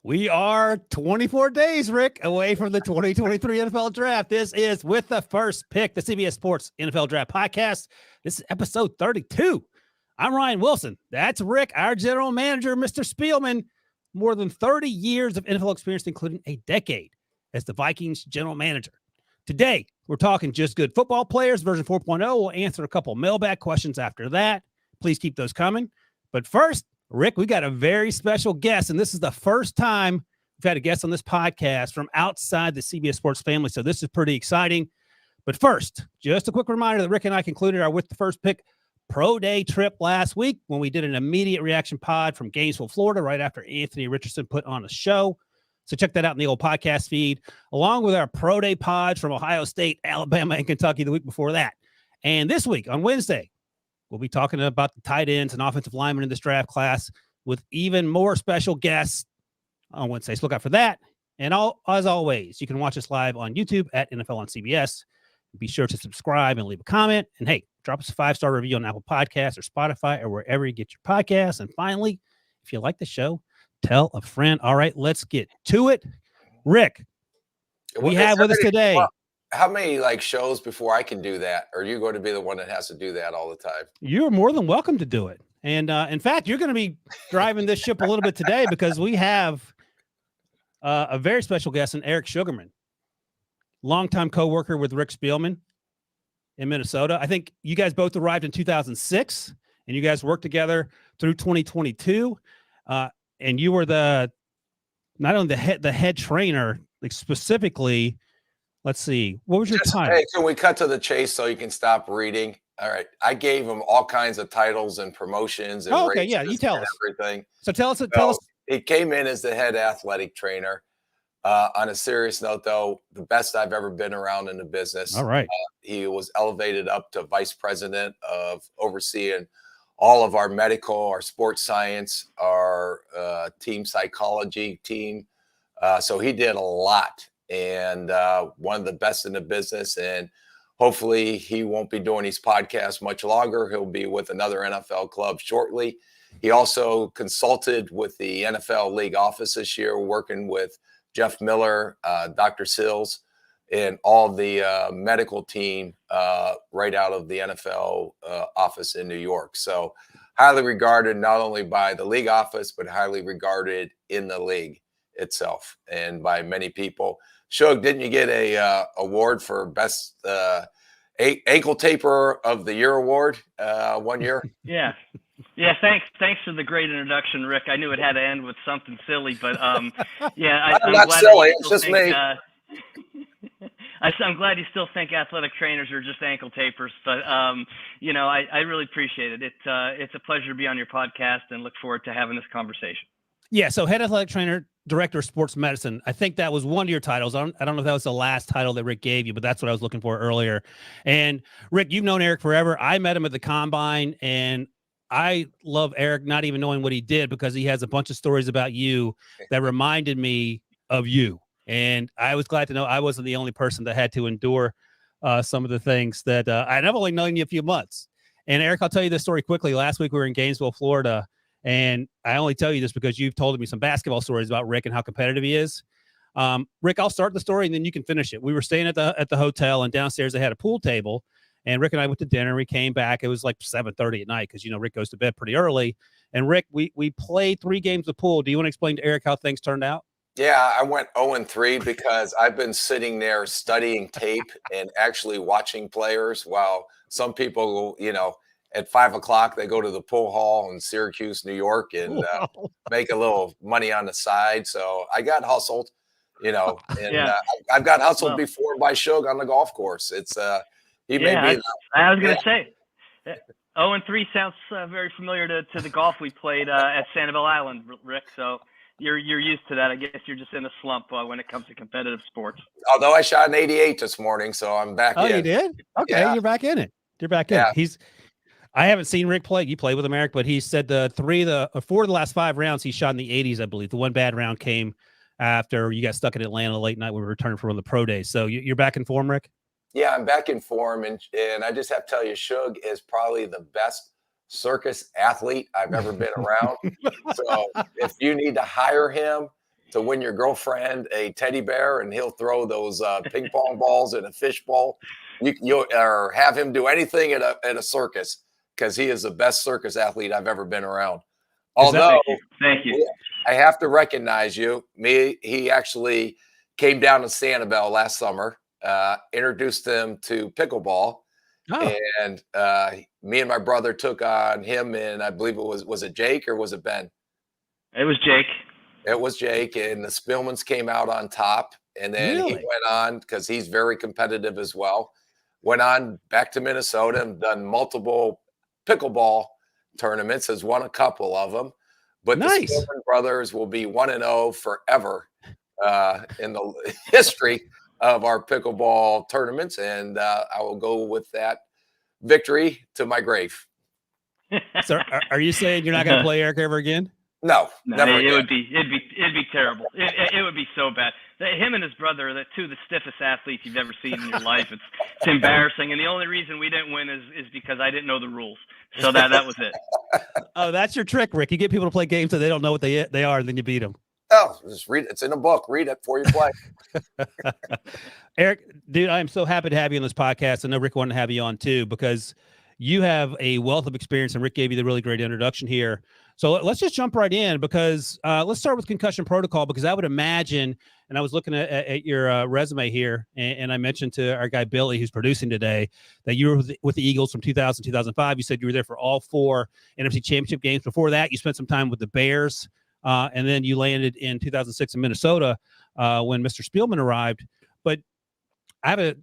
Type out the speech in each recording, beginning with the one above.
We are 24 days, Rick, away from the 2023 NFL Draft. This is With the First Pick, the CBS Sports NFL Draft Podcast. This is episode 32. I'm Ryan Wilson. That's Rick, our general manager, Mr. Spielman. More than 30 years of NFL experience, including a decade as the Vikings general manager. Today, we're talking just good football players, version 4.0. We'll answer a couple mailbag questions after that. Please keep those coming. But first, Rick, we got a very special guest, and this is the first time we've had a guest on this podcast from outside the CBS Sports family, so this is pretty exciting. But first, just a quick reminder that Rick and I concluded our With the First Pick Pro Day trip last week when we did an immediate reaction pod from Gainesville, Florida, right after Anthony Richardson put on a show. So check that out in the old podcast feed, along with our Pro Day pods from Ohio State, Alabama, and Kentucky the week before that. And this week, on Wednesday, we'll be talking about the tight ends and offensive linemen in this draft class with even more special guests on Wednesday. So look out for that. And as always, you can watch us live on YouTube at NFL on CBS. Be sure to subscribe and leave a comment. And hey, drop us a 5-star review on Apple Podcasts or Spotify or wherever you get your podcasts. And finally, if you like the show, tell a friend. All right, let's get to it. Rick, we have with us today. How many shows before I can do that? Or are you going to be the one that has to do that all the time? You're more than welcome to do it. And in fact, you're going to be driving this ship a little bit today because we have a very special guest in Eric Sugarman, longtime coworker with Rick Spielman in Minnesota. I think you guys both arrived in 2006 and you guys worked together through 2022. And you were not only the head trainer, specifically. Let's see. What was your title? Hey, can we cut to the chase so you can stop reading? All right. I gave him all kinds of titles and promotions and okay, yeah, you tell us everything. So tell us. He came in as the head athletic trainer. On a serious note, though, the best I've ever been around in the business. All right. He was elevated up to vice president of overseeing all of our medical, our sports science, our team psychology team. So he did a lot. And one of the best in the business. And hopefully he won't be doing these podcasts much longer. He'll be with another NFL club shortly. He also consulted with the NFL league office this year, working with Jeff Miller, Dr. Sills, and all the medical team right out of the NFL office in New York. So highly regarded not only by the league office, but highly regarded in the league itself and by many people. Shug, didn't you get a award for best ankle taper of the year award 1 year? Yeah. Thanks for the great introduction, Rick. I knew it had to end with something silly, but I'm not silly. It's just me. I'm glad you still think athletic trainers are just ankle tapers, but I really appreciate it. It's a pleasure to be on your podcast and look forward to having this conversation. Yeah, so head athletic trainer, director of sports medicine. I think that was one of your titles. I don't know if that was the last title that Rick gave you, but that's what I was looking for earlier. And Rick, you've known Eric forever. I met him at the Combine, and I love Eric not even knowing what he did because he has a bunch of stories about you that reminded me of you. And I was glad to know I wasn't the only person that had to endure some of the things that I've only known you a few months. And Eric, I'll tell you this story quickly. Last week we were in Gainesville, Florida. And I only tell you this because you've told me some basketball stories about Rick and how competitive he is. Rick, I'll start the story and then you can finish it. We were staying at the hotel, and downstairs they had a pool table. And Rick and I went to dinner. We came back. It was like 7:30 at night because, Rick goes to bed pretty early. And Rick, we played 3 games of pool. Do you want to explain to Eric how things turned out? Yeah, I went 0-3 because I've been sitting there studying tape and actually watching players while some people, at 5 o'clock, they go to the pool hall in Syracuse, New York, and make a little money on the side. So I got hustled, and I've got hustled before by Shug on the golf course. It's he may be. I was going to say, 0-3 sounds very familiar to the golf we played at Sanibel Island, Rick. So you're used to that. I guess you're just in a slump when it comes to competitive sports. Although I shot an 88 this morning, so I'm back in. Oh, you did? Okay, yeah. You're back in it. I haven't seen Rick play. You play with him, Eric, but he said 4 of the last 5 rounds he shot in the 80s, I believe. The one bad round came after you got stuck in Atlanta late night when we returned from the pro day. So you're back in form, Rick? Yeah, I'm back in form. And I just have to tell you, Shug is probably the best circus athlete I've ever been around. So if you need to hire him, to win your girlfriend a teddy bear, and he'll throw those ping pong balls in a fish bowl. You or have him do anything at a circus, because he is the best circus athlete I've ever been around. Although, thank you. I have to recognize you. He actually came down to Sanibel last summer, introduced him to pickleball. Oh, And me and my brother took on him, and I believe was it Jake or was it Ben? It was Jake. It was Jake, and the Spielmans came out on top. And then he really? went on, because he's very competitive as well, went on back to Minnesota and done multiple pickleball tournaments, has won a couple of them. But Nice. the Spielman brothers will be 1-0 forever in the history of our pickleball tournaments, and I will go with that victory to my grave. So are you saying you're not going to play Eric ever again? No, never it again. would be it'd be terrible. It would be so bad. Him and his brother are two of the stiffest athletes you've ever seen in your life. It's embarrassing, and the only reason we didn't win is because I didn't know the rules. So that was it. Oh, that's your trick, Rick. You get people to play games that they don't know what they are, and then you beat them. Oh, just read it. It's in a book. Read it before you play. Eric, dude, I am so happy to have you on this podcast. I know Rick wanted to have you on too, because you have a wealth of experience, and Rick gave you the really great introduction here. So let's just jump right in, because let's start with concussion protocol, because I would imagine, and I was looking at your resume here, and I mentioned to our guy Billy, who's producing today, that you were with the Eagles from 2000 2005. You said you were there for all 4 NFC Championship games. Before that, you spent some time with the Bears, and then you landed in 2006 in Minnesota when Mr. Spielman arrived. But I have a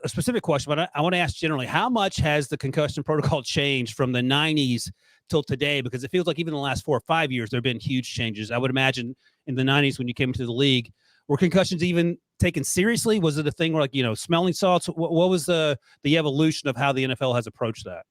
specific question, but I want to ask generally, how much has the concussion protocol changed from the 90s till today? Because it feels like even in the last 4 or 5 years, there have been huge changes. I would imagine in the 90s when you came into the league, were concussions even taken seriously? Was it a thing where, like, smelling salts? What was the evolution of how the NFL has approached that?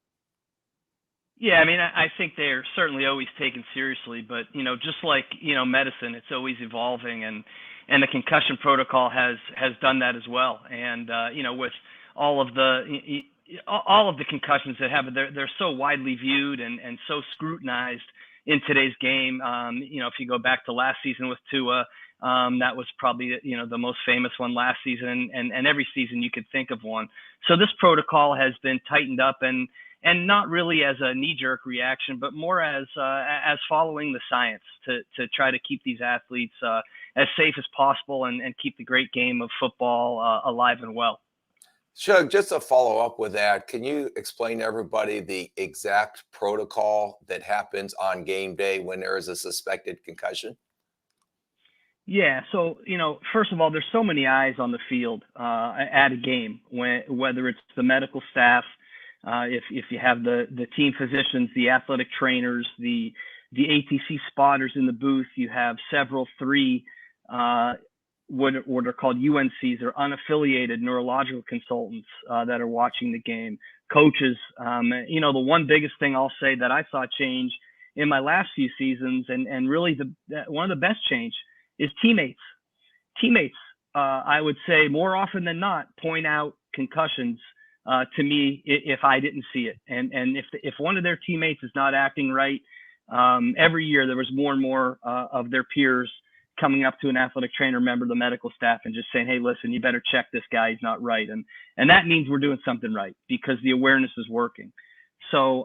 Yeah, I mean, I think they're certainly always taken seriously, but just like medicine, it's always evolving, and the concussion protocol has done that as well. And with all of the concussions that happen, they're so widely viewed and so scrutinized in today's game. If you go back to last season with Tua, that was probably the most famous one last season, and every season you could think of one. So this protocol has been tightened up, and not really as a knee-jerk reaction, but more as following the science to try to keep these athletes as safe as possible and keep the great game of football alive and well. Shug, just to follow up with that, can you explain to everybody the exact protocol that happens on game day when there is a suspected concussion? Yeah, so first of all, there's so many eyes on the field at a game, whether it's the medical staff, if you have the team physicians, the athletic trainers, the ATC spotters in the booth. You have several 3 what are called UNCs, or unaffiliated neurological consultants that are watching the game. Coaches, the one biggest thing I'll say that I saw change in my last few seasons, and really one of the best change, is teammates. Teammates, I would say more often than not, point out concussions to me if I didn't see it. And if one of their teammates is not acting right, every year there was more and more of their peers coming up to an athletic trainer member of the medical staff and just saying, hey, listen, you better check this guy, he's not right. And that means we're doing something right, because the awareness is working. So,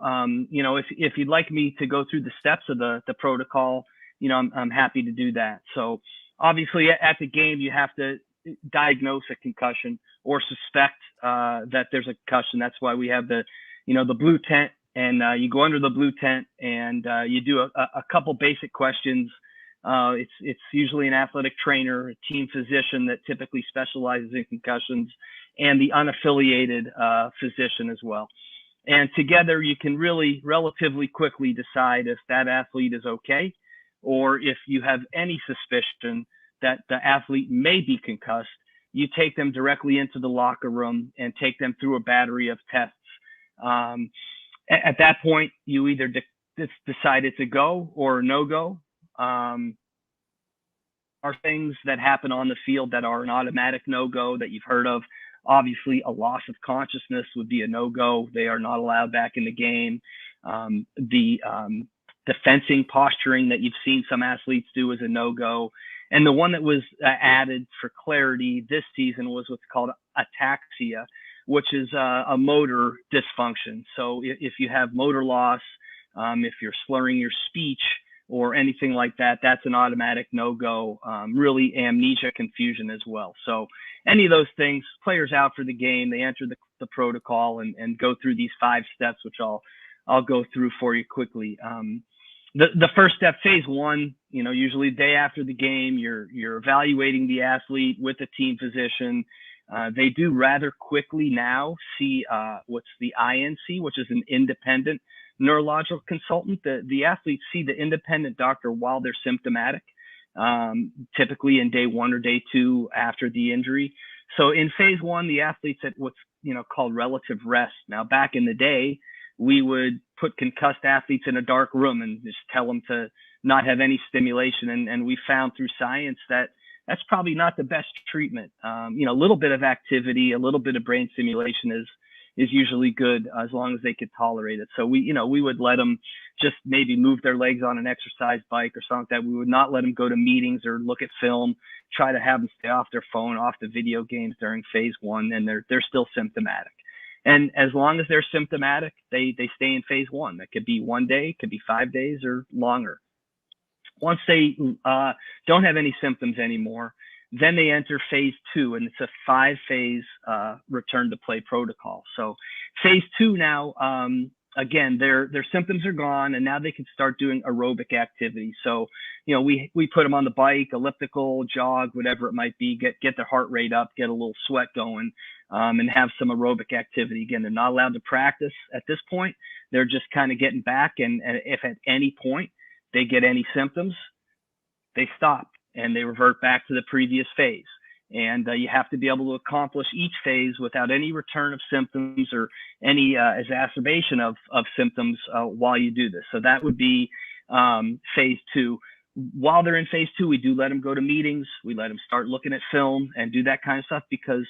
if you'd like me to go through the steps of the protocol, I'm happy to do that. So obviously at the game, you have to diagnose a concussion or suspect that there's a concussion. That's why we have the blue tent, and you go under the blue tent and you do a couple basic questions. It's usually an athletic trainer, a team physician that typically specializes in concussions, and the unaffiliated physician as well. And together you can really relatively quickly decide if that athlete is okay, or if you have any suspicion that the athlete may be concussed. You take them directly into the locker room and take them through a battery of tests. At that point, you either decide it's a go or a no-go. Are things that happen on the field that are an automatic no-go that you've heard of. Obviously, a loss of consciousness would be a no-go. They are not allowed back in the game. The fencing posturing that you've seen some athletes do is a no-go. And the one that was added for clarity this season was what's called ataxia, which is a motor dysfunction. So if you have motor loss, if you're slurring your speech or anything like that, that's an automatic no-go. Really amnesia, confusion as well. So any of those things, players out for the game, they enter the protocol and go through these 5 steps, which I'll go through for you quickly. The first step, phase 1, usually the day after the game, you're evaluating the athlete with a team physician. They do rather quickly now see what's the INC, which is an independent neurological consultant. The athletes see the independent doctor while they're symptomatic, typically in day 1 or day 2 after the injury. So in phase 1, the athlete's at what's called relative rest. Now, back in the day, we would put concussed athletes in a dark room and just tell them to not have any stimulation. And we found through science that that's probably not the best treatment. A little bit of activity, a little bit of brain stimulation is usually good as long as they could tolerate it. So we would let them just maybe move their legs on an exercise bike or something like that. We would not let them go to meetings or look at film, try to have them stay off their phone, off the video games during phase 1, and they're still symptomatic. And as long as they're symptomatic, they stay in phase 1. That could be 1 day, it could be 5 days or longer. Once they don't have any symptoms anymore, then they enter phase 2, and it's a 5-phase return to play protocol. So phase 2 now, again, their symptoms are gone, and now they can start doing aerobic activity. So, we put them on the bike, elliptical, jog, whatever it might be, get their heart rate up, get a little sweat going, and have some aerobic activity. Again, they're not allowed to practice at this point. They're just kind of getting back, and if at any point they get any symptoms, they stop and they revert back to the previous phase. And you have to be able to accomplish each phase without any return of symptoms or any exacerbation of symptoms while you do this. So that would be phase 2. While they're in phase 2, we do let them go to meetings. We let them start looking at film and do that kind of stuff, because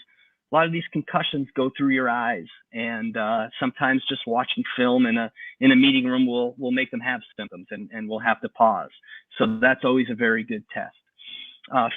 a lot of these concussions go through your eyes, and sometimes just watching film in a meeting room will make them have symptoms, and we'll have to pause. So that's always a very good test.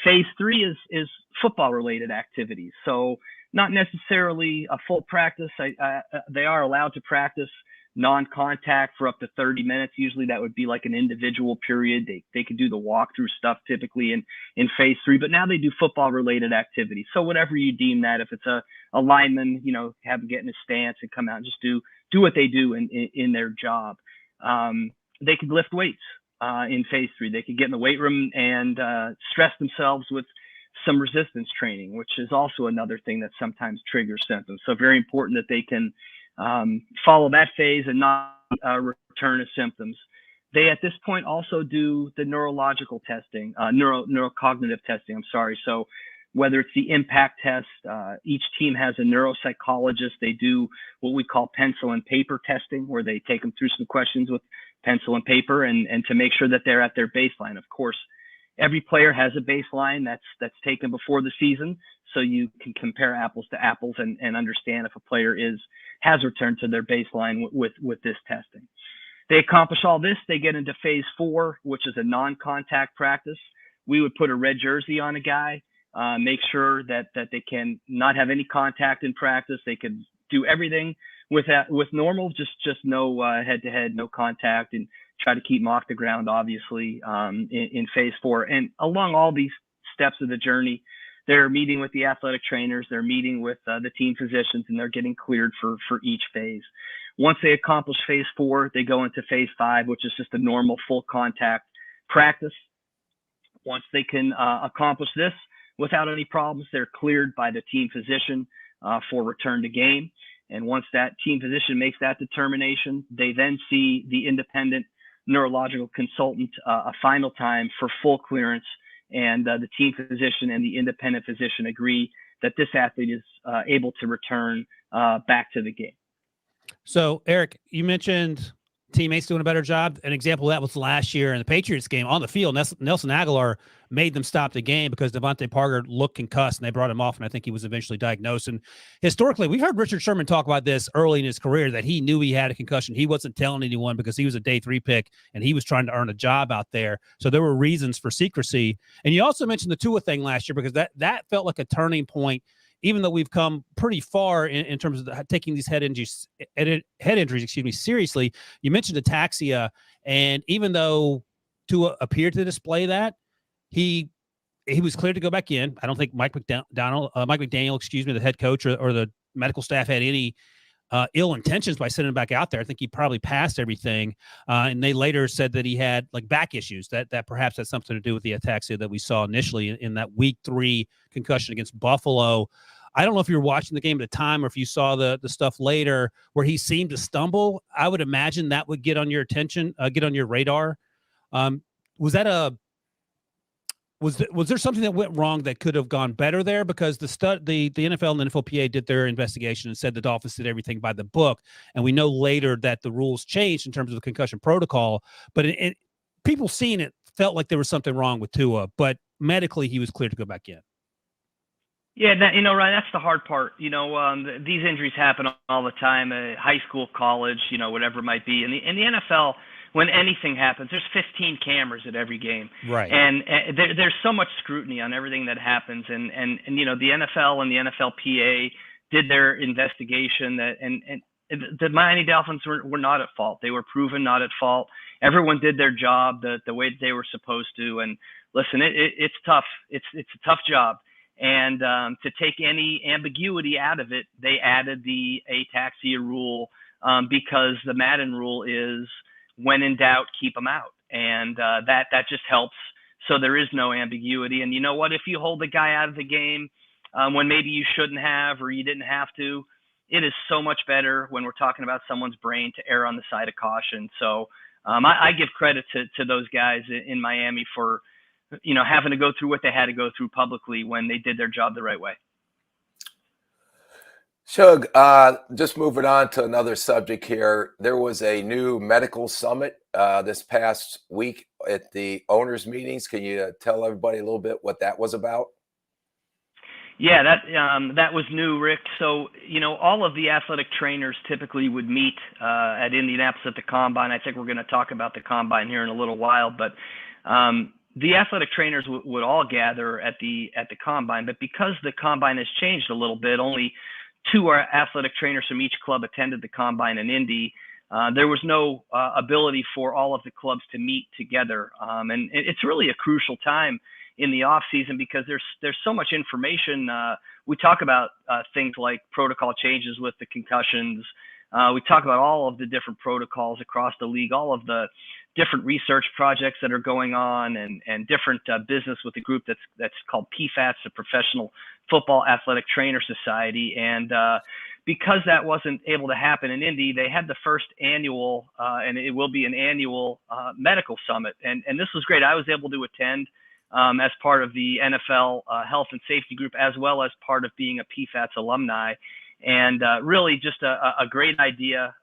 Phase 3 is football-related activities. So not necessarily a full practice. They are allowed to practice non-contact for up to 30 minutes. Usually that would be like an individual period. They could do the walkthrough stuff typically in phase 3, but now they do football-related activities. So whatever you deem that, if it's a lineman, have them get in a stance and come out and just do what they do in their job. They could lift weights. In phase 3, they could get in the weight room and stress themselves with some resistance training, which is also another thing that sometimes triggers symptoms. So very important that they can follow that phase and not return to symptoms. They at this point also do the neurological testing, neurocognitive testing. So whether it's the impact test, each team has a neuropsychologist. They do what we call pencil and paper testing, where they take them through some questions with pencil and paper and to make sure that they're at their baseline. Of course, every player has a baseline that's taken before the season, so you can compare apples to apples and understand if a player has returned to their baseline with this testing. They accomplish all this, they get into phase 4, which is a non-contact practice. We would put a red jersey on a guy, make sure that they can not have any contact in practice. They can do everything with normal, just no head-to-head, no contact, and try to keep them off the ground, obviously, in phase 4. And along all these steps of the journey, they're meeting with the athletic trainers, they're meeting with the team physicians, and they're getting cleared for each phase. Once they accomplish phase 4, they go into phase 5, which is just a normal full contact practice. Once they can accomplish this without any problems, they're cleared by the team physician for return to game. And once that team physician makes that determination, they then see the independent neurological consultant a final time for full clearance. And the team physician and the independent physician agree that this athlete is able to return back to the game. So, Eric, you mentioned teammates doing a better job. An example of that was last year in the Patriots game on the field. Nelson Aguilar made them stop the game because Devontae Parker looked concussed, and they brought him off, and I think he was eventually diagnosed. And historically, we've heard Richard Sherman talk about this early in his career, that he knew he had a concussion. He wasn't telling anyone because he was a day 3 pick, and he was trying to earn a job out there. So there were reasons for secrecy. And you also mentioned the Tua thing last year, because that felt like a turning point, even though we've come pretty far in terms of taking these head injuries, seriously. You mentioned ataxia, and even though Tua appeared to display that, he was cleared to go back in. I don't think Mike McDaniel, the head coach or the medical staff had any ill intentions by sending him back out there. I think he probably passed everything. And they later said that he had like back issues, that perhaps had something to do with the ataxia that we saw initially in that week 3 concussion against Buffalo. I don't know if you were watching the game at the time or if you saw the stuff later where he seemed to stumble. I would imagine that would get on your attention, get on your radar. Was there something that went wrong that could have gone better there? Because the NFL and the NFLPA did their investigation and said the Dolphins did everything by the book. And we know later that the rules changed in terms of the concussion protocol, but people seeing it felt like there was something wrong with Tua, but medically he was cleared to go back in. Yeah, Ryan, that's the hard part. These injuries happen all the time, high school, college, whatever it might be. In the NFL, when anything happens, there's 15 cameras at every game. Right. And there's so much scrutiny on everything that happens. And the NFL and the NFLPA did their investigation, and the Miami Dolphins were not at fault. They were proven not at fault. Everyone did their job the way they were supposed to. And listen, it's tough. It's a tough job. And to take any ambiguity out of it, they added the ataxia rule because the Madden rule is when in doubt, keep them out. And that just helps. So there is no ambiguity. And you know what? If you hold the guy out of the game when maybe you shouldn't have or you didn't have to, it is so much better when we're talking about someone's brain to err on the side of caution. So I give credit to those guys in Miami for having to go through what they had to go through publicly when they did their job the right way. Shug, just moving on to another subject here. There was a new medical summit this past week at the owners' meetings. Can you tell everybody a little bit what that was about? Yeah, that was new, Rick. So, all of the athletic trainers typically would meet at Indianapolis at the Combine. I think we're going to talk about the Combine here in a little while, but the athletic trainers would all gather at the Combine. But because the Combine has changed a little bit, only 2 athletic trainers from each club attended the Combine in Indy. There was no ability for all of the clubs to meet together. And it's really a crucial time in the off season because there's so much information. We talk about things like protocol changes with the concussions. We talk about all of the different protocols across the league, all of the different research projects that are going on and different business with a group that's called PFATS, the Professional Football Athletic Trainer Society. And because that wasn't able to happen in Indy, they had the first annual, and it will be an annual medical summit. And this was great. I was able to attend as part of the NFL health and safety group, as well as part of being a PFATS alumni. And really just a great idea.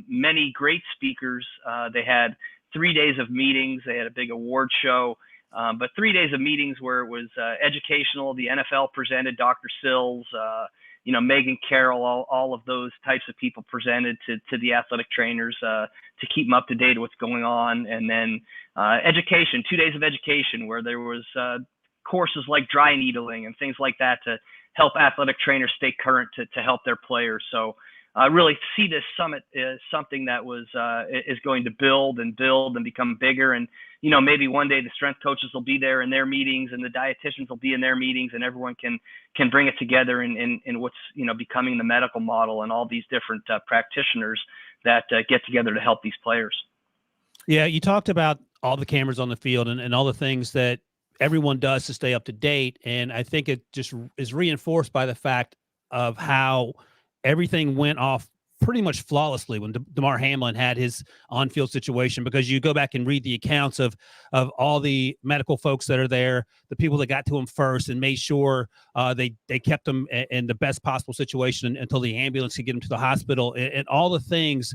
Many great speakers. They had 3 days of meetings. They had a big award show, but 3 days of meetings where it was educational. The NFL presented, Dr. Sills, Megan Carroll, all of those types of people presented to the athletic trainers to keep them up to date with what's going on. And then education, 2 days of education where there was courses like dry needling and things like that to help athletic trainers stay current to help their players. So really see this summit as something that is going to build and become bigger. And, maybe one day the strength coaches will be there in their meetings and the dietitians will be in their meetings and everyone can bring it together in what's, becoming the medical model and all these different practitioners that get together to help these players. Yeah. You talked about all the cameras on the field and all the things that everyone does to stay up to date. And I think it just is reinforced by the fact of how everything went off pretty much flawlessly when Damar Hamlin had his on-field situation, because you go back and read the accounts of all the medical folks that are there, the people that got to him first and made sure they kept him in the best possible situation until the ambulance could get him to the hospital, and all the things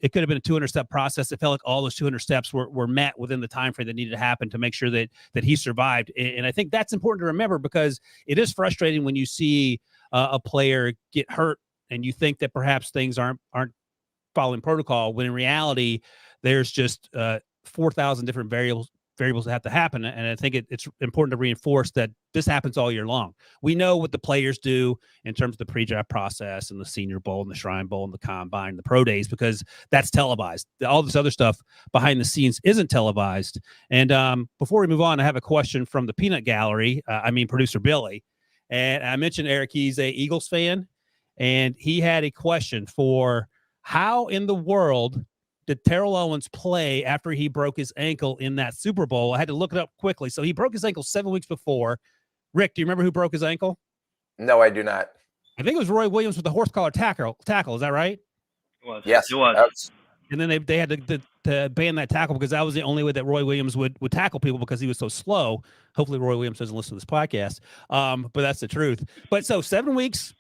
it could have been a 200-step process. It felt like all those 200 steps were met within the time frame that needed to happen to make sure that he survived. And I think that's important to remember, because it is frustrating when you see a player get hurt and you think that perhaps things aren't following protocol, when in reality there's just 4,000 different variables that have to happen. And I think it's important to reinforce that this happens all year long. We know what the players do in terms of the pre-draft process and the Senior Bowl and the Shrine Bowl and the Combine and the Pro Days, because that's televised. All this other stuff behind the scenes isn't televised. And before we move on, I have a question from the Peanut Gallery. Producer Billy. And I mentioned Eric, he's a Eagles fan, and he had a question for how in the world did Terrell Owens play after he broke his ankle in that Super Bowl? I had to look it up quickly. So he broke his ankle 7 weeks before. Rick, do you remember who broke his ankle? No, I do not. I think it was Roy Williams with the horse collar tackle. Is that right? It was. Yes, it was. And then they had to ban that tackle, because that was the only way that Roy Williams would tackle people, because he was so slow. Hopefully Roy Williams doesn't listen to this podcast. But that's the truth. But so 7 weeks,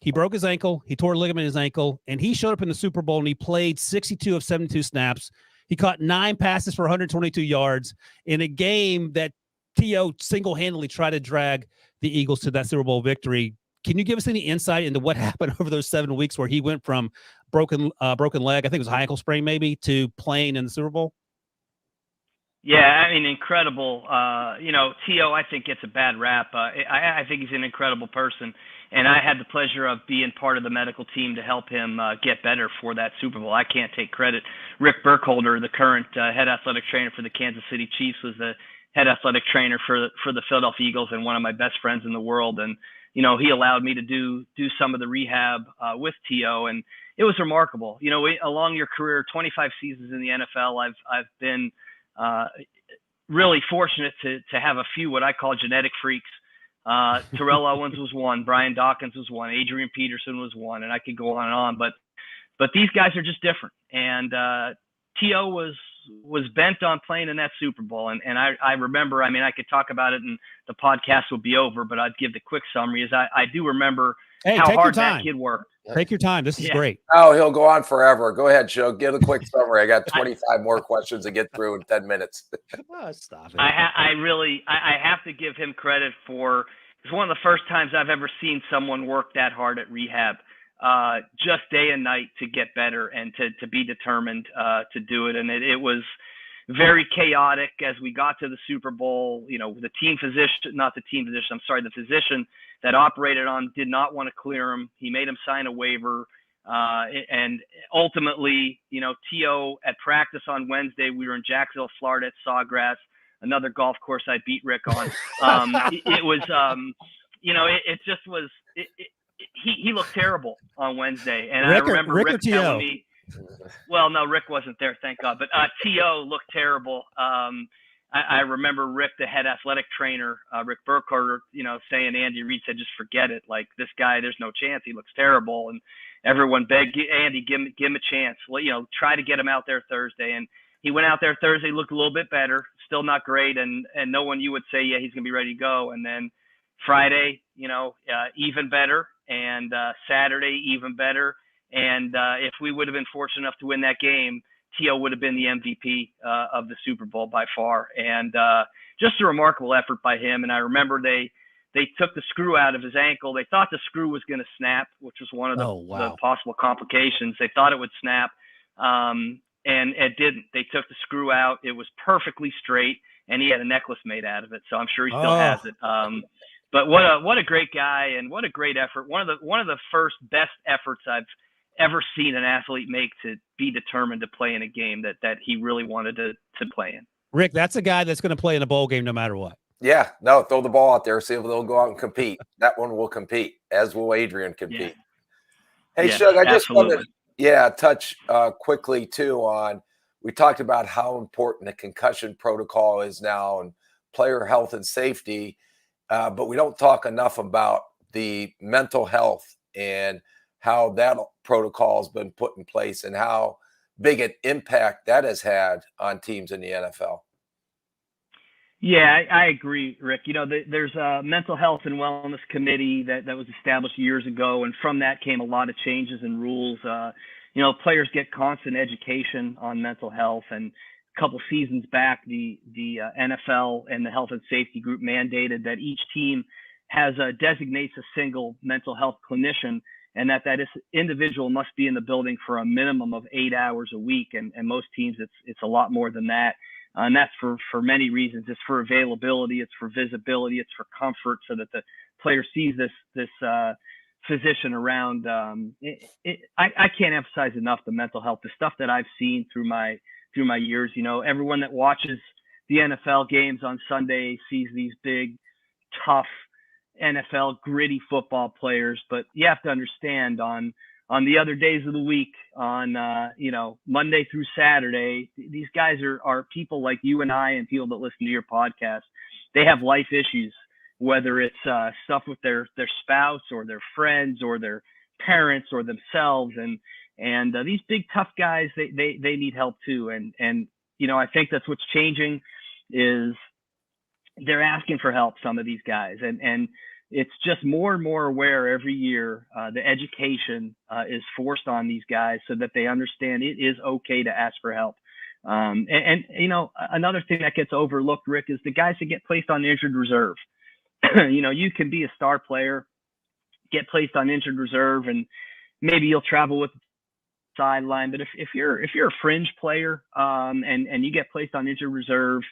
he broke his ankle. He tore a ligament in his ankle, and he showed up in the Super Bowl, and he played 62 of 72 snaps. He caught 9 passes for 122 yards in a game that T.O. single-handedly tried to drag the Eagles to that Super Bowl victory. Can you give us any insight into what happened over those 7 weeks where he went from broken leg, I think it was high ankle sprain maybe, to playing in the Super Bowl? Yeah, incredible. T.O., I think, gets a bad rap. I think he's an incredible person. And I had the pleasure of being part of the medical team to help him get better for that Super Bowl. I can't take credit. Rick Burkholder, the current head athletic trainer for the Kansas City Chiefs, was the head athletic trainer for the Philadelphia Eagles, and one of my best friends in the world. And he allowed me to do some of the rehab with T.O., and it was remarkable. Along your career, 25 seasons in the NFL, I've been really fortunate to have a few what I call genetic freaks. Terrell Owens was one, Brian Dawkins was one, Adrian Peterson was one, and I could go on and on. But these guys are just different. And T.O. was bent on playing in that Super Bowl. And I remember, I could talk about it and the podcast would be over, but I'd give the quick summary. I do remember how hard that kid worked. Take your time. This is great. Oh, he'll go on forever. Go ahead, Joe. Give a quick summary. I got 25 more questions to get through in 10 minutes. Oh, stop it. I have to give him credit for, it's one of the first times I've ever seen someone work that hard at rehab, just day and night to get better and to be determined to do it. And it was very chaotic as we got to the Super Bowl. The physician that operated on did not want to clear him. He made him sign a waiver. And ultimately, T.O. at practice on Wednesday, we were in Jacksonville, Florida at Sawgrass, another golf course I beat Rick on. It was, it just was, he looked terrible on Wednesday. And I remember Rick telling me, well, no, Rick wasn't there, thank God. But T.O. looked terrible. I remember Rick, the head athletic trainer, Rick Burkhardt, saying, Andy Reid said, just forget it. Like, this guy, there's no chance. He looks terrible. And everyone begged, Andy, give him a chance. Well, try to get him out there Thursday. And he went out there Thursday, looked a little bit better, still not great. And no one you would say, yeah, he's going to be ready to go. And then Friday, even better. And Saturday, even better. And if we would have been fortunate enough to win that game, T.O. would have been the MVP of the Super Bowl by far. And just a remarkable effort by him. And I remember they took the screw out of his ankle. They thought the screw was going to snap, which was one of the possible complications. They thought it would snap, and it didn't. They took the screw out. It was perfectly straight, and he had a necklace made out of it. So I'm sure he still has it. But what a great guy, and what a great effort. One of the first best efforts I've ever seen an athlete make to be determined to play in a game that he really wanted to play in. Rick, that's a guy that's going to play in a bowl game no matter what. Yeah, no, throw the ball out there, see if they'll go out and compete. That one will compete, as will Adrian compete. Yeah. Hey, Shug, I just wanted to touch quickly, too, on we talked about how important the concussion protocol is now and player health and safety, but we don't talk enough about the mental health and how that protocol has been put in place and how big an impact that has had on teams in the NFL. Yeah, I agree, Rick. There's a mental health and wellness committee that was established years ago, and from that came a lot of changes and rules. players get constant education on mental health. And a couple seasons back, the NFL and the health and safety group mandated that each team designates a single mental health clinician, and that individual must be in the building for a minimum of 8 hours a week. And most teams, it's a lot more than that. And that's for many reasons. It's for availability, it's for visibility, it's for comfort, so that the player sees this physician around. I can't emphasize enough the mental health, the stuff that I've seen through my years. Everyone that watches the NFL games on Sunday sees these big, tough NFL gritty football players, but you have to understand on the other days of the week, on Monday through Saturday, these guys are people like you and I and people that listen to your podcast. They have life issues, whether it's stuff with their spouse or their friends or their parents or themselves, and these big tough guys, they need help too. And I think that's what's changing is they're asking for help, some of these guys, and it's just more and more aware every year. The education is forced on these guys so that they understand it is okay to ask for help. And another thing that gets overlooked, Rick, is the guys that get placed on injured reserve. You can be a star player, get placed on injured reserve, and maybe you'll travel with the sideline. But if you're a fringe player and you get placed on injured reserve,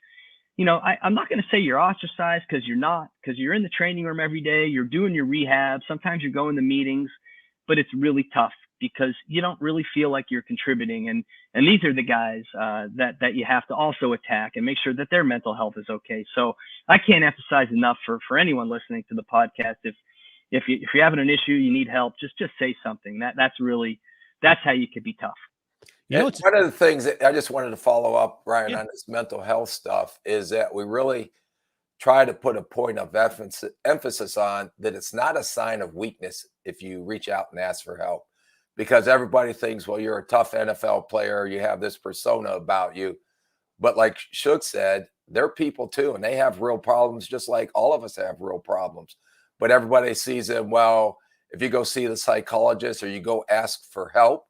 I'm not going to say you're ostracized, because you're not, because you're in the training room every day, you're doing your rehab, sometimes you're going to meetings, but it's really tough because you don't really feel like you're contributing. And these are the guys that you have to also attack and make sure that their mental health is okay. So I can't emphasize enough for anyone listening to the podcast. If you're having an issue, you need help, just say something. That's how you could be tough. One of the things that I just wanted to follow up, Ryan, on this mental health stuff is that we really try to put a point of emphasis on that it's not a sign of weakness if you reach out and ask for help, because everybody thinks, well, you're a tough NFL player, you have this persona about you. But like Shug said, they're people too, and they have real problems just like all of us have real problems. But everybody sees them, well, if you go see the psychologist or you go ask for help,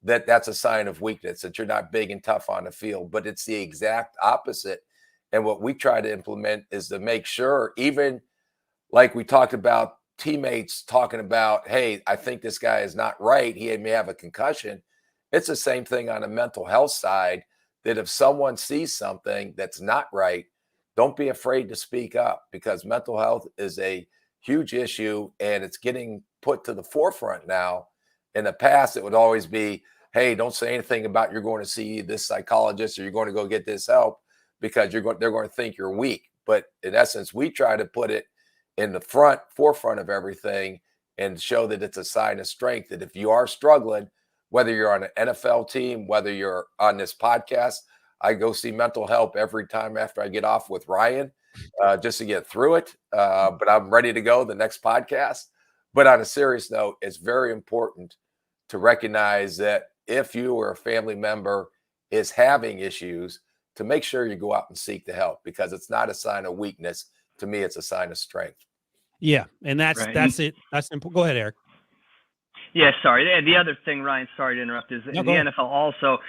that's a sign of weakness, that you're not big and tough on the field. But it's the exact opposite. And what we try to implement is to make sure, even like we talked about teammates talking about, hey, I think this guy is not right, he may have a concussion. It's the same thing on the mental health side, that if someone sees something that's not right, don't be afraid to speak up, because mental health is a huge issue and it's getting put to the forefront now. In the past, it would always be, hey, don't say anything about you're going to see this psychologist or you're going to go get this help, because they're going to think you're weak. But in essence, we try to put it in the forefront of everything and show that it's a sign of strength, that if you are struggling, whether you're on an NFL team, whether you're on this podcast, I go see mental help every time after I get off with Ryan, just to get through it. But I'm ready to go the next podcast. But on a serious note, it's very important to recognize that if you or a family member is having issues, to make sure you go out and seek the help, because it's not a sign of weakness. To me, it's a sign of strength. Yeah, and that's it. That's simple. Go ahead, Eric. Yeah, sorry. The other thing, Ryan, sorry to interrupt, is in the NFL also,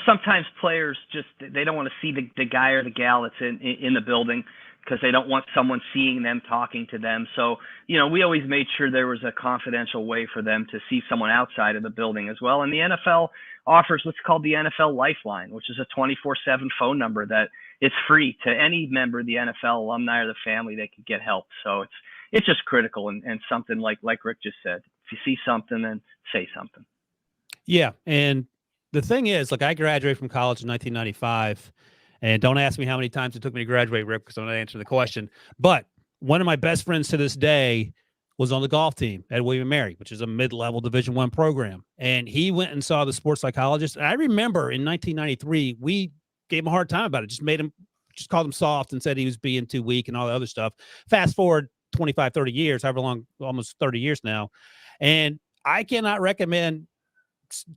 sometimes players they don't want to see the guy or the gal that's in the building, because they don't want someone seeing them, talking to them. So, we always made sure there was a confidential way for them to see someone outside of the building as well. And the NFL offers what's called the NFL Lifeline, which is a 24/7 phone number that is free to any member of the NFL alumni or the family. They could get help. So it's just critical, and something like Rick just said. If you see something, then say something. Yeah, and the thing is, I graduated from college in 1995. And don't ask me how many times it took me to graduate, Rick, because I'm not answering the question. But one of my best friends to this day was on the golf team at William & Mary, which is a mid-level Division I program. And he went and saw the sports psychologist. And I remember in 1993, we gave him a hard time about it. Just called him soft and said he was being too weak and all the other stuff. Fast forward 25, 30 years, however long, almost 30 years now. And I cannot recommend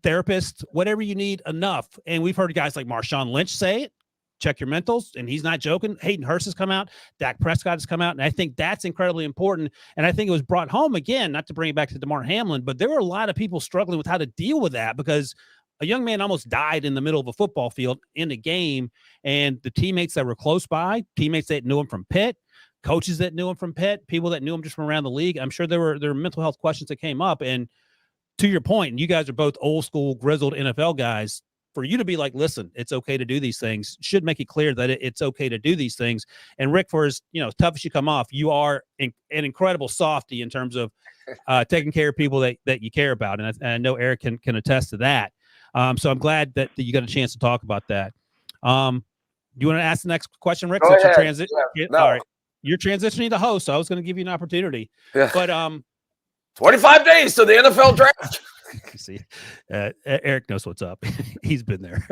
therapists, whatever you need, enough. And we've heard guys like Marshawn Lynch say it. check your mentals. And he's not joking. Hayden Hurst has come out. Dak Prescott has come out. And I think that's incredibly important. And I think it was brought home again, not to bring it back to DeMar Hamlin, but there were a lot of people struggling with how to deal with that because a young man almost died in the middle of a football field in a game. And the teammates that were close by, teammates that knew him from Pitt, coaches that knew him from Pitt, people that knew him just from around the league, I'm sure there were mental health questions that came up. And to your point, and you guys are both old school, grizzled NFL guys, for you to be like, listen, it's okay to do these things, should make it clear that it's okay to do these things. And Rick, for as tough as you come off, you are an incredible softy in terms of taking care of people that you care about. And I know Eric can attest to that. So I'm glad that you got a chance to talk about that. Do you want to ask the next question, Rick? Go ahead. No. All right. You're transitioning to host, so I was going to give you an opportunity. Yeah. But 25 days to the NFL draft. See, Eric knows what's up. He's been there.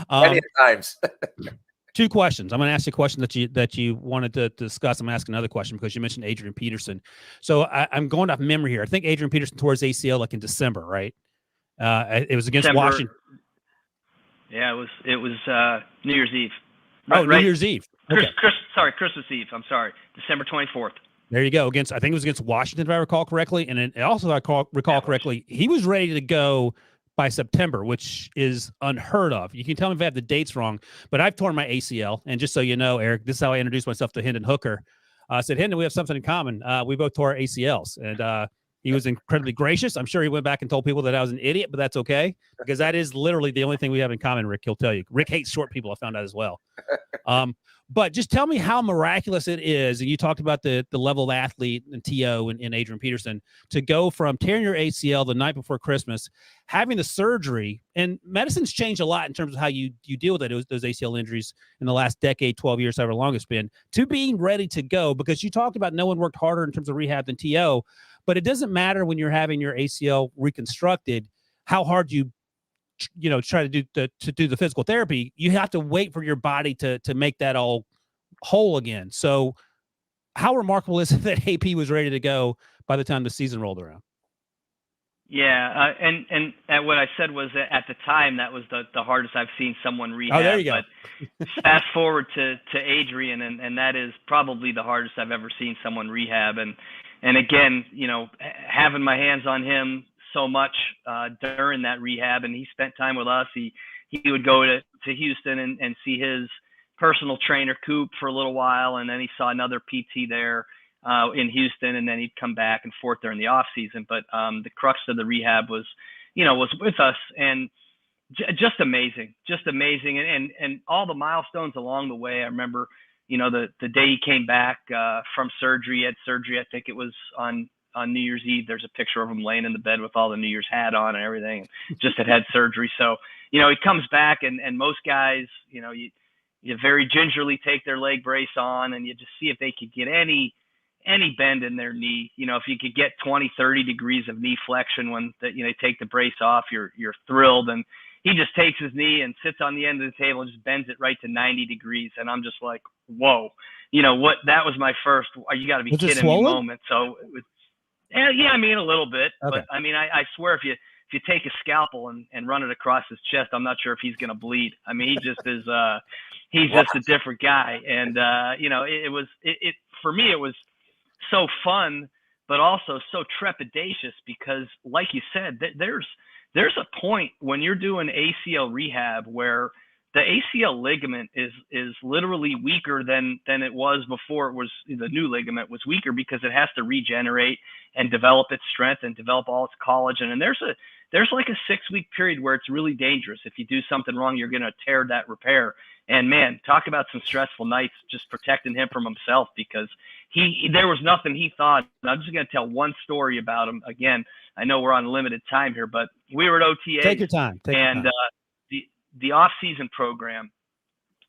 Many times. 2 questions. I'm going to ask you a question that you wanted to discuss. I'm going to ask another question because you mentioned Adrian Peterson. So I'm going off memory here. I think Adrian Peterson tore his ACL like in December, right? It was against December. Washington. Yeah, it was New Year's Eve. Right, New Year's Eve. Okay. Christmas Eve. I'm sorry, December 24th. There you go. I think it was against Washington, if I recall correctly. And then also, if I recall correctly, he was ready to go by September, which is unheard of. You can tell me if I have the dates wrong, but I've torn my ACL. And just so you know, Eric, this is how I introduced myself to Hendon Hooker. I said, Hendon, we have something in common. We both tore our ACLs. And he was incredibly gracious. I'm sure he went back and told people that I was an idiot, but that's okay because that is literally the only thing we have in common, Rick. He'll tell you. Rick hates short people. I found out as well. But just tell me how miraculous it is. And you talked about the level of athlete and TO and Adrian Peterson to go from tearing your ACL the night before Christmas, having the surgery, and medicine's changed a lot in terms of how you deal with those ACL injuries in the last decade, 12 years, however long it's been, to being ready to go. Because you talked about no one worked harder in terms of rehab than TO, but it doesn't matter when you're having your ACL reconstructed, how hard you try to do the physical therapy. You have to wait for your body to make that all whole again. So how remarkable is it that AP was ready to go by the time the season rolled around? Yeah. And what I said was that at the time, that was the hardest I've seen someone rehab. Oh, there you go. But fast forward to Adrian, and that is probably the hardest I've ever seen someone rehab. And again, having my hands on him so much during that rehab, and he spent time with us. He would go to Houston and see his personal trainer Coop for a little while, and then he saw another PT there in Houston, and then he'd come back and forth during the off season. But the crux of the rehab was with us, and just amazing, and all the milestones along the way. I remember, the day he came back from surgery. He had surgery, I think it was on New Year's Eve. There's a picture of him laying in the bed with all the New Year's hat on and everything, just had surgery. So, he comes back and most guys, you very gingerly take their leg brace on and you just see if they could get any bend in their knee. If you could get 20, 30 degrees of knee flexion when they take the brace off, you're thrilled. And he just takes his knee and sits on the end of the table and just bends it right to 90 degrees. And I'm just like, whoa, that was my first, you gotta be kidding me moment. So it was, yeah, I mean, a little bit, okay. But I mean, I swear if you take a scalpel and run it across his chest, I'm not sure if he's going to bleed. I mean, he just is, he's just a different guy. And, it for me, it was so fun, but also so trepidatious because like you said, there's a point when you're doing ACL rehab where the ACL ligament is literally weaker than it was before. It was the new ligament was weaker because it has to regenerate and develop its strength and develop all its collagen. And there's like a 6-week period where it's really dangerous. If you do something wrong, you're going to tear that repair. And man, talk about some stressful nights just protecting him from himself because there was nothing he thought. And I'm just going to tell one story about him. Again, I know we're on limited time here, but we were at OTA. Take your time. The off-season program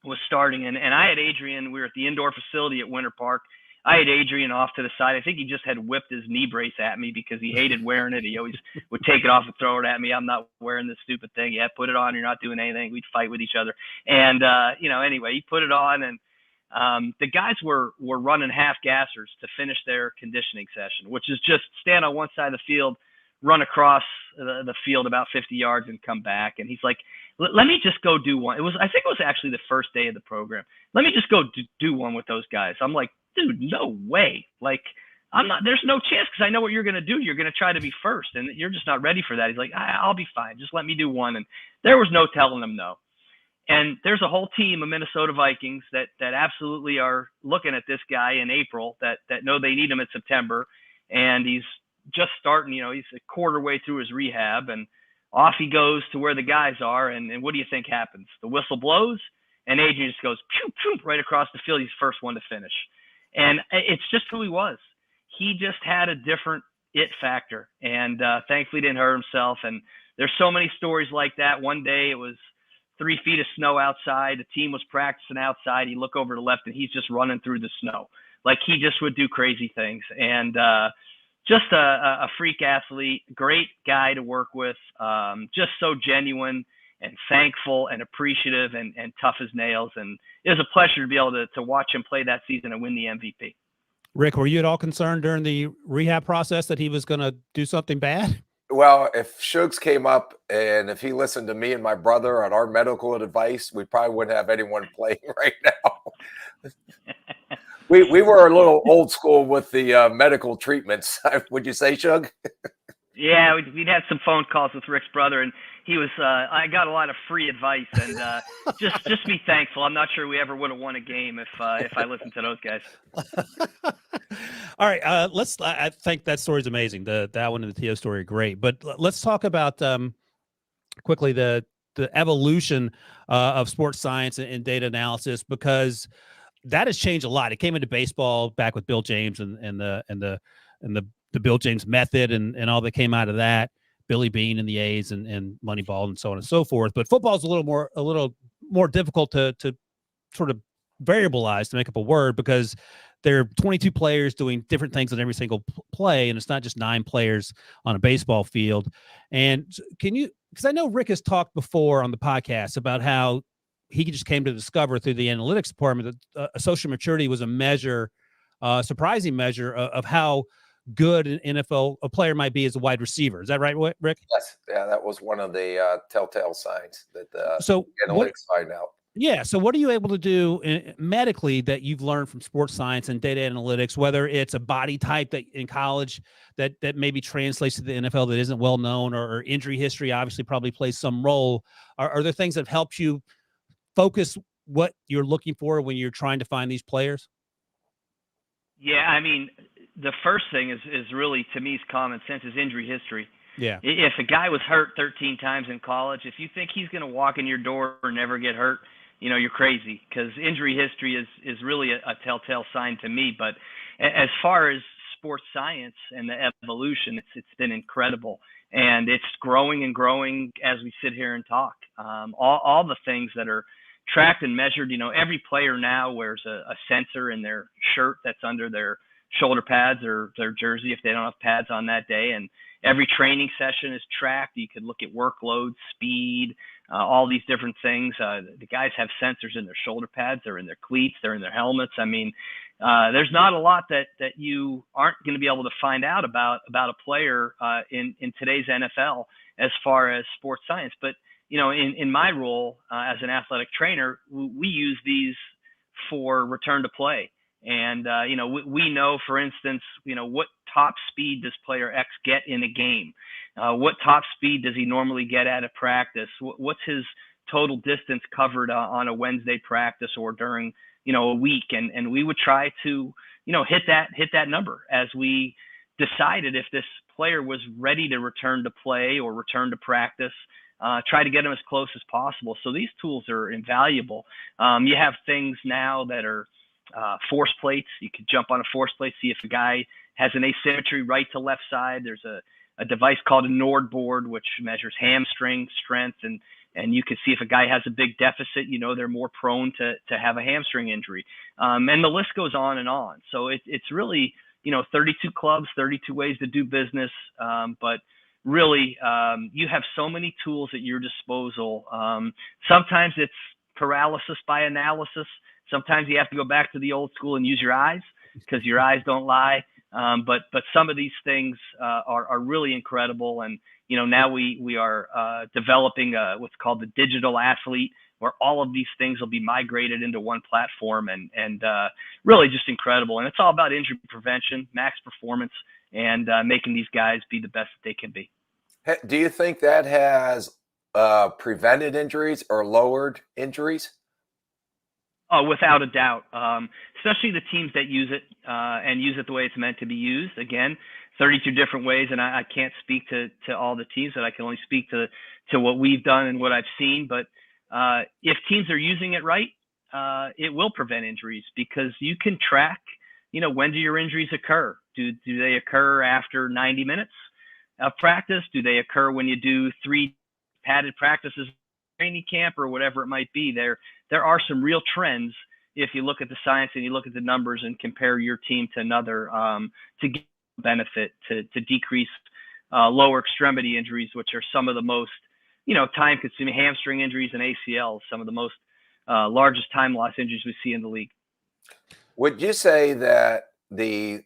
was starting, and I had Adrian. We were at the indoor facility at Winter Park. I had Adrian off to the side. I think he just had whipped his knee brace at me because he hated wearing it. He always would take it off and throw it at me. I'm not wearing this stupid thing. Yeah, put it on. You're not doing anything. We'd fight with each other. And, anyway, he put it on, and the guys were running half gassers to finish their conditioning session, which is just stand on one side of the field, run across the field about 50 yards and come back. And he's like, let me just go do one. I think it was actually the first day of the program. Let me just go do one with those guys. I'm like, dude, no way. Like, there's no chance, because I know what you're going to do. You're going to try to be first, and you're just not ready for that. He's like, I'll be fine. Just let me do one. And there was no telling him no. And there's a whole team of Minnesota Vikings that absolutely are looking at this guy in April, that know they need him in September. And he's just starting, he's a quarter way through his rehab, and off he goes to where the guys are. And what do you think happens? The whistle blows, and Adrian just goes pew, pew, right across the field. He's the first one to finish. And it's just who he was. He just had a different it factor, and thankfully didn't hurt himself. And there's so many stories like that. One day it was 3 feet of snow outside. The team was practicing outside. You look over to the left, and he's just running through the snow. Like, he just would do crazy things. And just a freak athlete, great guy to work with, just so genuine and thankful and appreciative and tough as nails. And it was a pleasure to be able to watch him play that season and win the MVP. Rick, were you at all concerned during the rehab process that he was going to do something bad? Well, if Shugs came up and if he listened to me and my brother on our medical advice, we probably wouldn't have anyone playing right now. We were a little old school with the medical treatments. Would you say, Shug? Yeah, we'd had some phone calls with Rick's brother, and he was. I got a lot of free advice, and just be thankful. I'm not sure we ever would have won a game if I listened to those guys. All right, I think that story is amazing. That one and the T.O. story are great, but let's talk about quickly the evolution of sports science and data analysis, because that has changed a lot. It came into baseball back with Bill James and the Bill James method and all that came out of that, Billy Beane and the A's and Moneyball and so on and so forth. But football is a little more difficult to sort of variabilize, to make up a word, because there are 22 players doing different things on every single play, and it's not just 9 players on a baseball field. And can you, because I know Rick has talked before on the podcast about how he just came to discover through the analytics department that social maturity was a surprising measure of how good an NFL a player might be as a wide receiver. Is that right, Rick? Yes. Yeah, that was one of the telltale signs that analytics find out. Yeah. So what are you able to do medically that you've learned from sports science and data analytics, whether it's a body type that in college that maybe translates to the NFL that isn't well known, or injury history obviously probably plays some role? Are there things that have helped you focus what you're looking for when you're trying to find these players? Yeah, I mean, the first thing is really, to me, is common sense, is injury history. Yeah. If a guy was hurt 13 times in college, if you think he's going to walk in your door and never get hurt, you're crazy, because injury history is really a telltale sign to me. But as far as sports science and the evolution, it's been incredible. And it's growing and growing as we sit here and talk. All the things that are tracked and measured, every player now wears a sensor in their shirt that's under their shoulder pads or their jersey if they don't have pads on that day. And every training session is tracked. You could look at workload, speed, all these different things. The guys have sensors in their shoulder pads, they're in their cleats, they're in their helmets. I mean, there's not a lot that you aren't going to be able to find out about a player in today's NFL as far as sports science. But in my role as an athletic trainer, we use these for return to play. And, we know, for instance, what top speed does player X get in a game? What top speed does he normally get at a practice? What's his total distance covered on a Wednesday practice or during, a week? And we would try to, hit that number as we decided if this player was ready to return to play or return to practice. Try to get them as close as possible. So these tools are invaluable. You have things now that are force plates. You could jump on a force plate, see if a guy has an asymmetry right to left side. There's a device called a Nord board, which measures hamstring strength, and you can see if a guy has a big deficit, they're more prone to have a hamstring injury. And the list goes on and on. So it's really, 32 clubs, 32 ways to do business. But really, you have so many tools at your disposal. Sometimes it's paralysis by analysis. Sometimes you have to go back to the old school and use your eyes, because your eyes don't lie. But some of these things are really incredible. And, now we are developing what's called the digital athlete, where all of these things will be migrated into one platform, and really just incredible. And it's all about injury prevention, max performance, and making these guys be the best that they can be. Do you think that has prevented injuries or lowered injuries? Oh, without a doubt, especially the teams that use it and use it the way it's meant to be used. Again, 32 different ways, and I can't speak to all the teams, but I can only speak to what we've done and what I've seen. But if teams are using it right, it will prevent injuries, because you can track, when do your injuries occur? Do they occur after 90 minutes of practice? Do they occur when you do 3 padded practices training camp, or whatever it might be? There are some real trends if you look at the science and you look at the numbers and compare your team to another, to get benefit, to decrease lower extremity injuries, which are some of the most time consuming. Hamstring injuries and ACLs, some of the most largest time loss injuries we see in the league. Would you say that the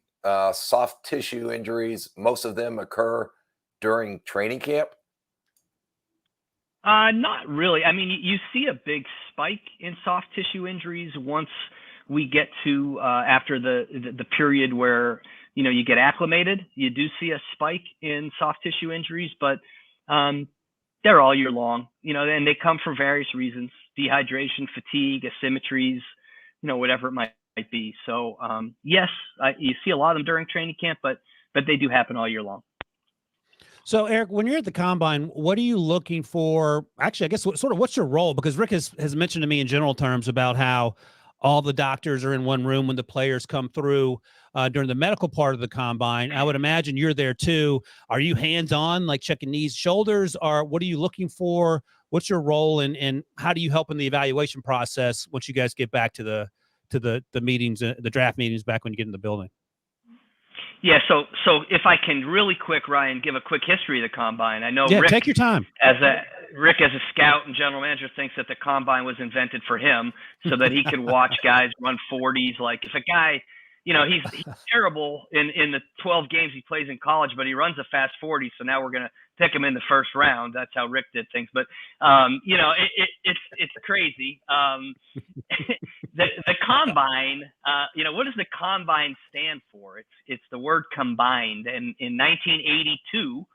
soft tissue injuries, most of them occur during training camp? Not really. I mean, you see a big spike in soft tissue injuries once we get to after the period where you get acclimated. You do see a spike in soft tissue injuries, but they're all year long. And they come for various reasons: dehydration, fatigue, asymmetries, whatever it might be. So yes, you see a lot of them during training camp, but they do happen all year long. So, Eric, when you're at the combine, what are you looking for? Actually, I guess what's your role? Because Rick has mentioned to me in general terms about how all the doctors are in one room when the players come through during the medical part of the combine. I would imagine you're there too. Are you hands-on, like checking knees, shoulders, or what are you looking for? What's your role, and how do you help in the evaluation process once you guys get back to the meetings, the draft meetings, back when you get in the building? Yeah, so if I can really quick, Ryan, give a quick history of the combine. I know Yeah, Rick, take your time. Rick as a scout and general manager, thinks that the combine was invented for him so that he could watch guys run 40s. Like, if a guy, he's terrible in the 12 games he plays in college, but he runs a fast 40, so now we're going to pick him in the first round. That's how Rick did things. But it's crazy. The combine, what does the combine stand for? It's the word combined. And in 1982,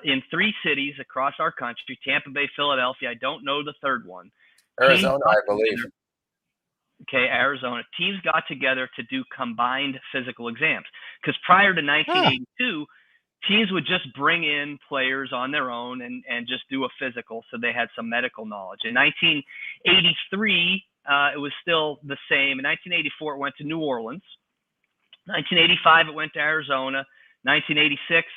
in 3 cities across our country, Tampa Bay, Philadelphia, I don't know the third one. Arizona, I believe. Okay, Arizona. Teams got together to do combined physical exams, because prior to 1982, teams would just bring in players on their own and just do a physical, so they had some medical knowledge. In 1983, it was still the same. In 1984, it went to New Orleans. 1985, it went to Arizona. 1986,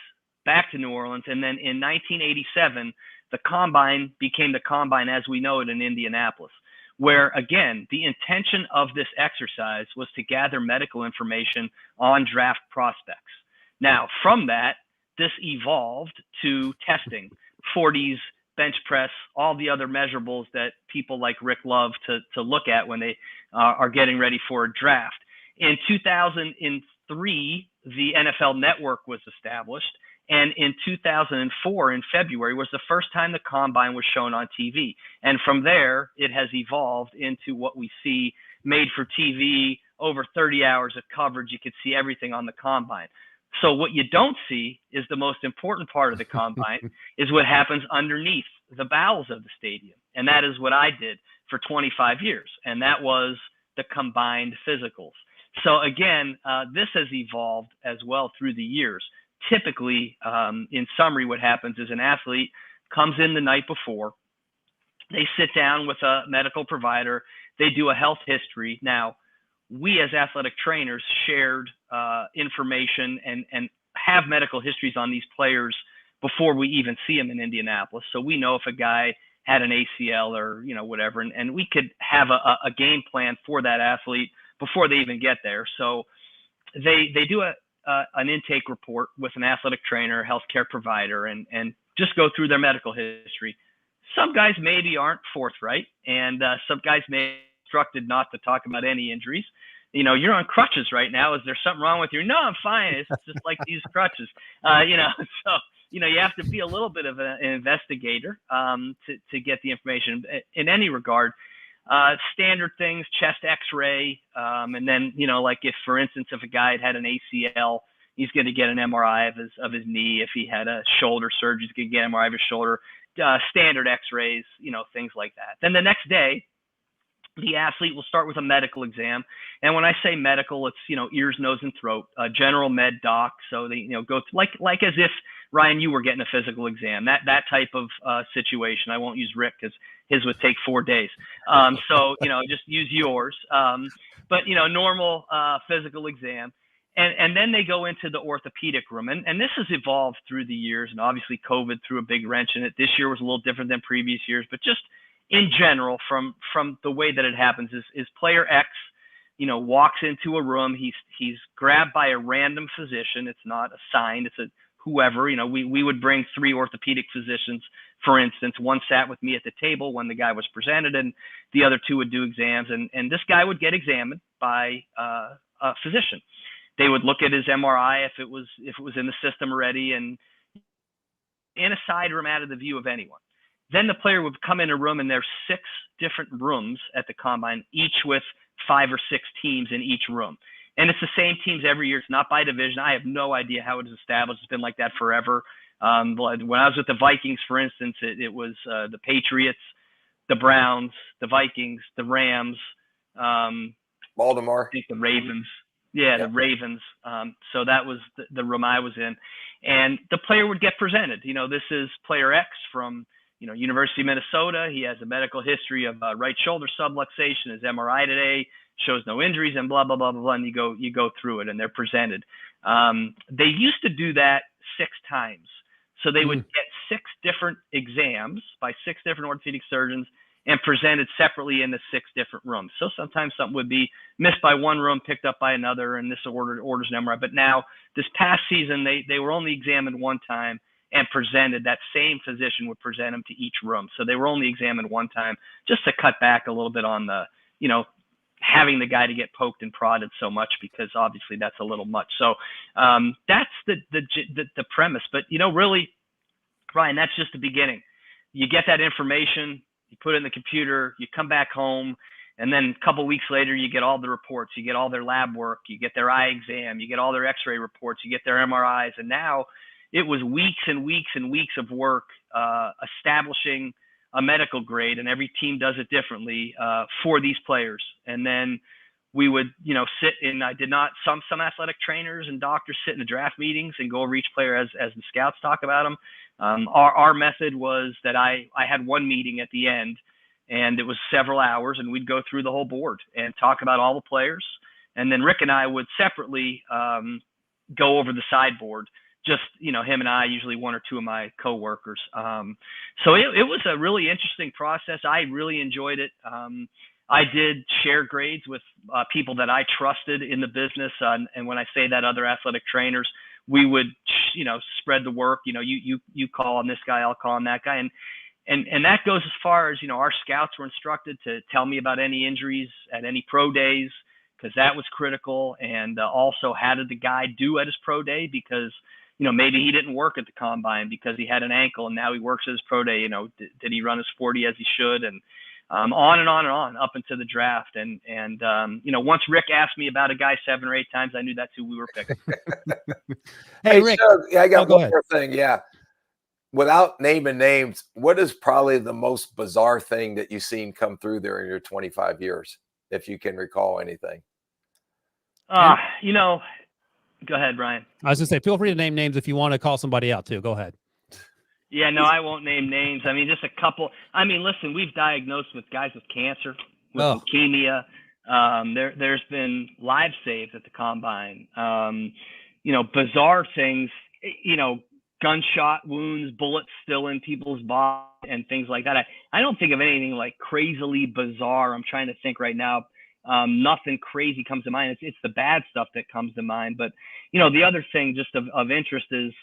back to New Orleans. And then in 1987, the combine became the combine as we know it in Indianapolis, where, again, the intention of this exercise was to gather medical information on draft prospects. Now, from that, this evolved to testing, 40s, bench press, all the other measurables that people like Rick love to look at when they are getting ready for a draft. In 2003, the NFL Network was established. And in 2004, in February, was the first time the combine was shown on TV. And from there, it has evolved into what we see made for TV, over 30 hours of coverage. You could see everything on the combine. So what you don't see is the most important part of the combine is what happens underneath the bowels of the stadium. And that is what I did for 25 years. And that was the combined physicals. So again, this has evolved as well through the years. Typically, in summary, what happens is an athlete comes in the night before. They sit down with a medical provider. They do a health history. Now, we as athletic trainers shared information and have medical histories on these players before we even see them in Indianapolis. So we know if a guy had an ACL or whatever, and we could have a game plan for that athlete before they even get there. So they do an intake report with an athletic trainer, healthcare provider, and just go through their medical history. Some guys maybe aren't forthright, and some guys may be instructed not to talk about any injuries. you're on crutches right now. Is there something wrong with you? No, I'm fine. It's just like these crutches. So, you have to be a little bit of an investigator to get the information in any regard. Standard things, chest x-ray. And then, like if, for instance, if a guy had an ACL, he's going to get an MRI of his knee. If he had a shoulder surgery, he's going to get an MRI of his shoulder. Standard x-rays, things like that. Then the next day, the athlete will start with a medical exam. And when I say medical, it's, ears, nose, and throat, general med doc. So they, go to, like as if, Ryan, you were getting a physical exam, that type of situation. I won't use Rick because his would take 4 days. So, just use yours. But, normal physical exam. And then they go into the orthopedic room. And this has evolved through the years. And obviously COVID threw a big wrench in it. This year was a little different than previous years. But just in general, from the way that it happens is player X, walks into a room. He's grabbed by a random physician. It's not assigned. It's a whoever. We would bring 3 orthopedic physicians, for instance. One sat with me at the table when the guy was presented, and the other 2 would do exams. And this guy would get examined by a physician. They would look at his MRI if it was in the system already, and in a side room out of the view of anyone. Then the player would come in a room, and there's 6 different rooms at the combine, each with 5 or 6 teams in each room. And it's the same teams every year. It's not by division. I have no idea how it is established. It's been like that forever. When I was with the Vikings, for instance, it was the Patriots, the Browns, the Vikings, the Rams, Baltimore. I think the Ravens. Yeah, the Ravens. So that was the room I was in. And the player would get presented. This is player X from, University of Minnesota. He has a medical history of right shoulder subluxation. His MRI today shows no injuries and blah, blah, blah, blah, blah. And you go through it and they're presented. They used to do that 6 times. So they would get 6 different exams by 6 different orthopedic surgeons and presented separately in the 6 different rooms. So sometimes something would be missed by one room, picked up by another, and this orders an MRI. But now, this past season, they were only examined one time and presented. That same physician would present them to each room. So they were only examined one time, just to cut back a little bit on the, having the guy to get poked and prodded so much, because obviously that's a little much. So that's the premise. But, really, Ryan, that's just the beginning. You get that information, you put it in the computer, you come back home, and then a couple of weeks later, you get all the reports, you get all their lab work, you get their eye exam, you get all their x-ray reports, you get their MRIs. And now it was weeks and weeks and weeks of work establishing a medical grade, and every team does it differently for these players. And then we would, sit in, some athletic trainers and doctors sit in the draft meetings and go over each player as the scouts talk about them. Our method was that I had one meeting at the end, and it was several hours, and we'd go through the whole board and talk about all the players. And then Rick and I would separately go over the sideboard, just, him and I, usually 1 or 2 of my coworkers. So it was a really interesting process. I really enjoyed it. I did share grades with people that I trusted in the business. And when I say that, other athletic trainers, we would, spread the work. You call on this guy, I'll call on that guy. And that goes as far as, our scouts were instructed to tell me about any injuries at any pro days, because that was critical. And also, how did the guy do at his pro day? Because, maybe he didn't work at the combine because he had an ankle, and now he works at his pro day. Did he run his 40 as he should? And on and on and on up into the draft. And once Rick asked me about a guy 7 or 8 times, I knew that's who we were picking. Hey, Rick. So, I got go one ahead. more thing. Yeah. Without naming names, what is probably the most bizarre thing that you've seen come through there in your 25 years, if you can recall anything? Go ahead, Brian. I was going to say, feel free to name names if you want to call somebody out too. Go ahead. Yeah, no, I won't name names. I mean, just a couple. I mean, listen, we've diagnosed with guys with cancer, with leukemia. There's been lives saved at the combine. Bizarre things, gunshot wounds, bullets still in people's bodies and things like that. I don't think of anything like crazily bizarre. I'm trying to think right now. Nothing crazy comes to mind. It's the bad stuff that comes to mind. But, the other thing just of interest is,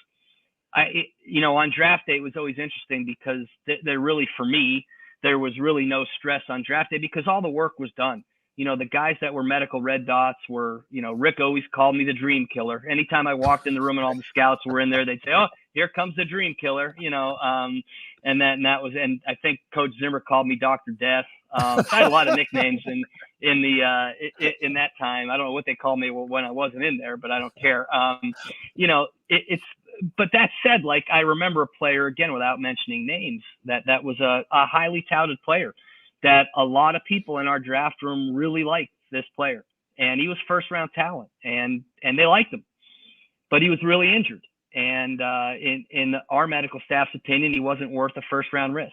on draft day, it was always interesting because there really, for me, there was really no stress on draft day because all the work was done. the guys that were medical red dots were, Rick always called me the dream killer. Anytime I walked in the room and all the scouts were in there, they'd say, "Oh, here comes the dream killer," and I think Coach Zimmer called me Dr. Death. I had a lot of nicknames in that time. I don't know what they called me when I wasn't in there, but I don't care. But that said, like, I remember a player, again, without mentioning names, that was a highly touted player that a lot of people in our draft room really liked this player. And he was first round talent, and they liked him, but he was really injured. And in our medical staff's opinion, he wasn't worth a first round risk,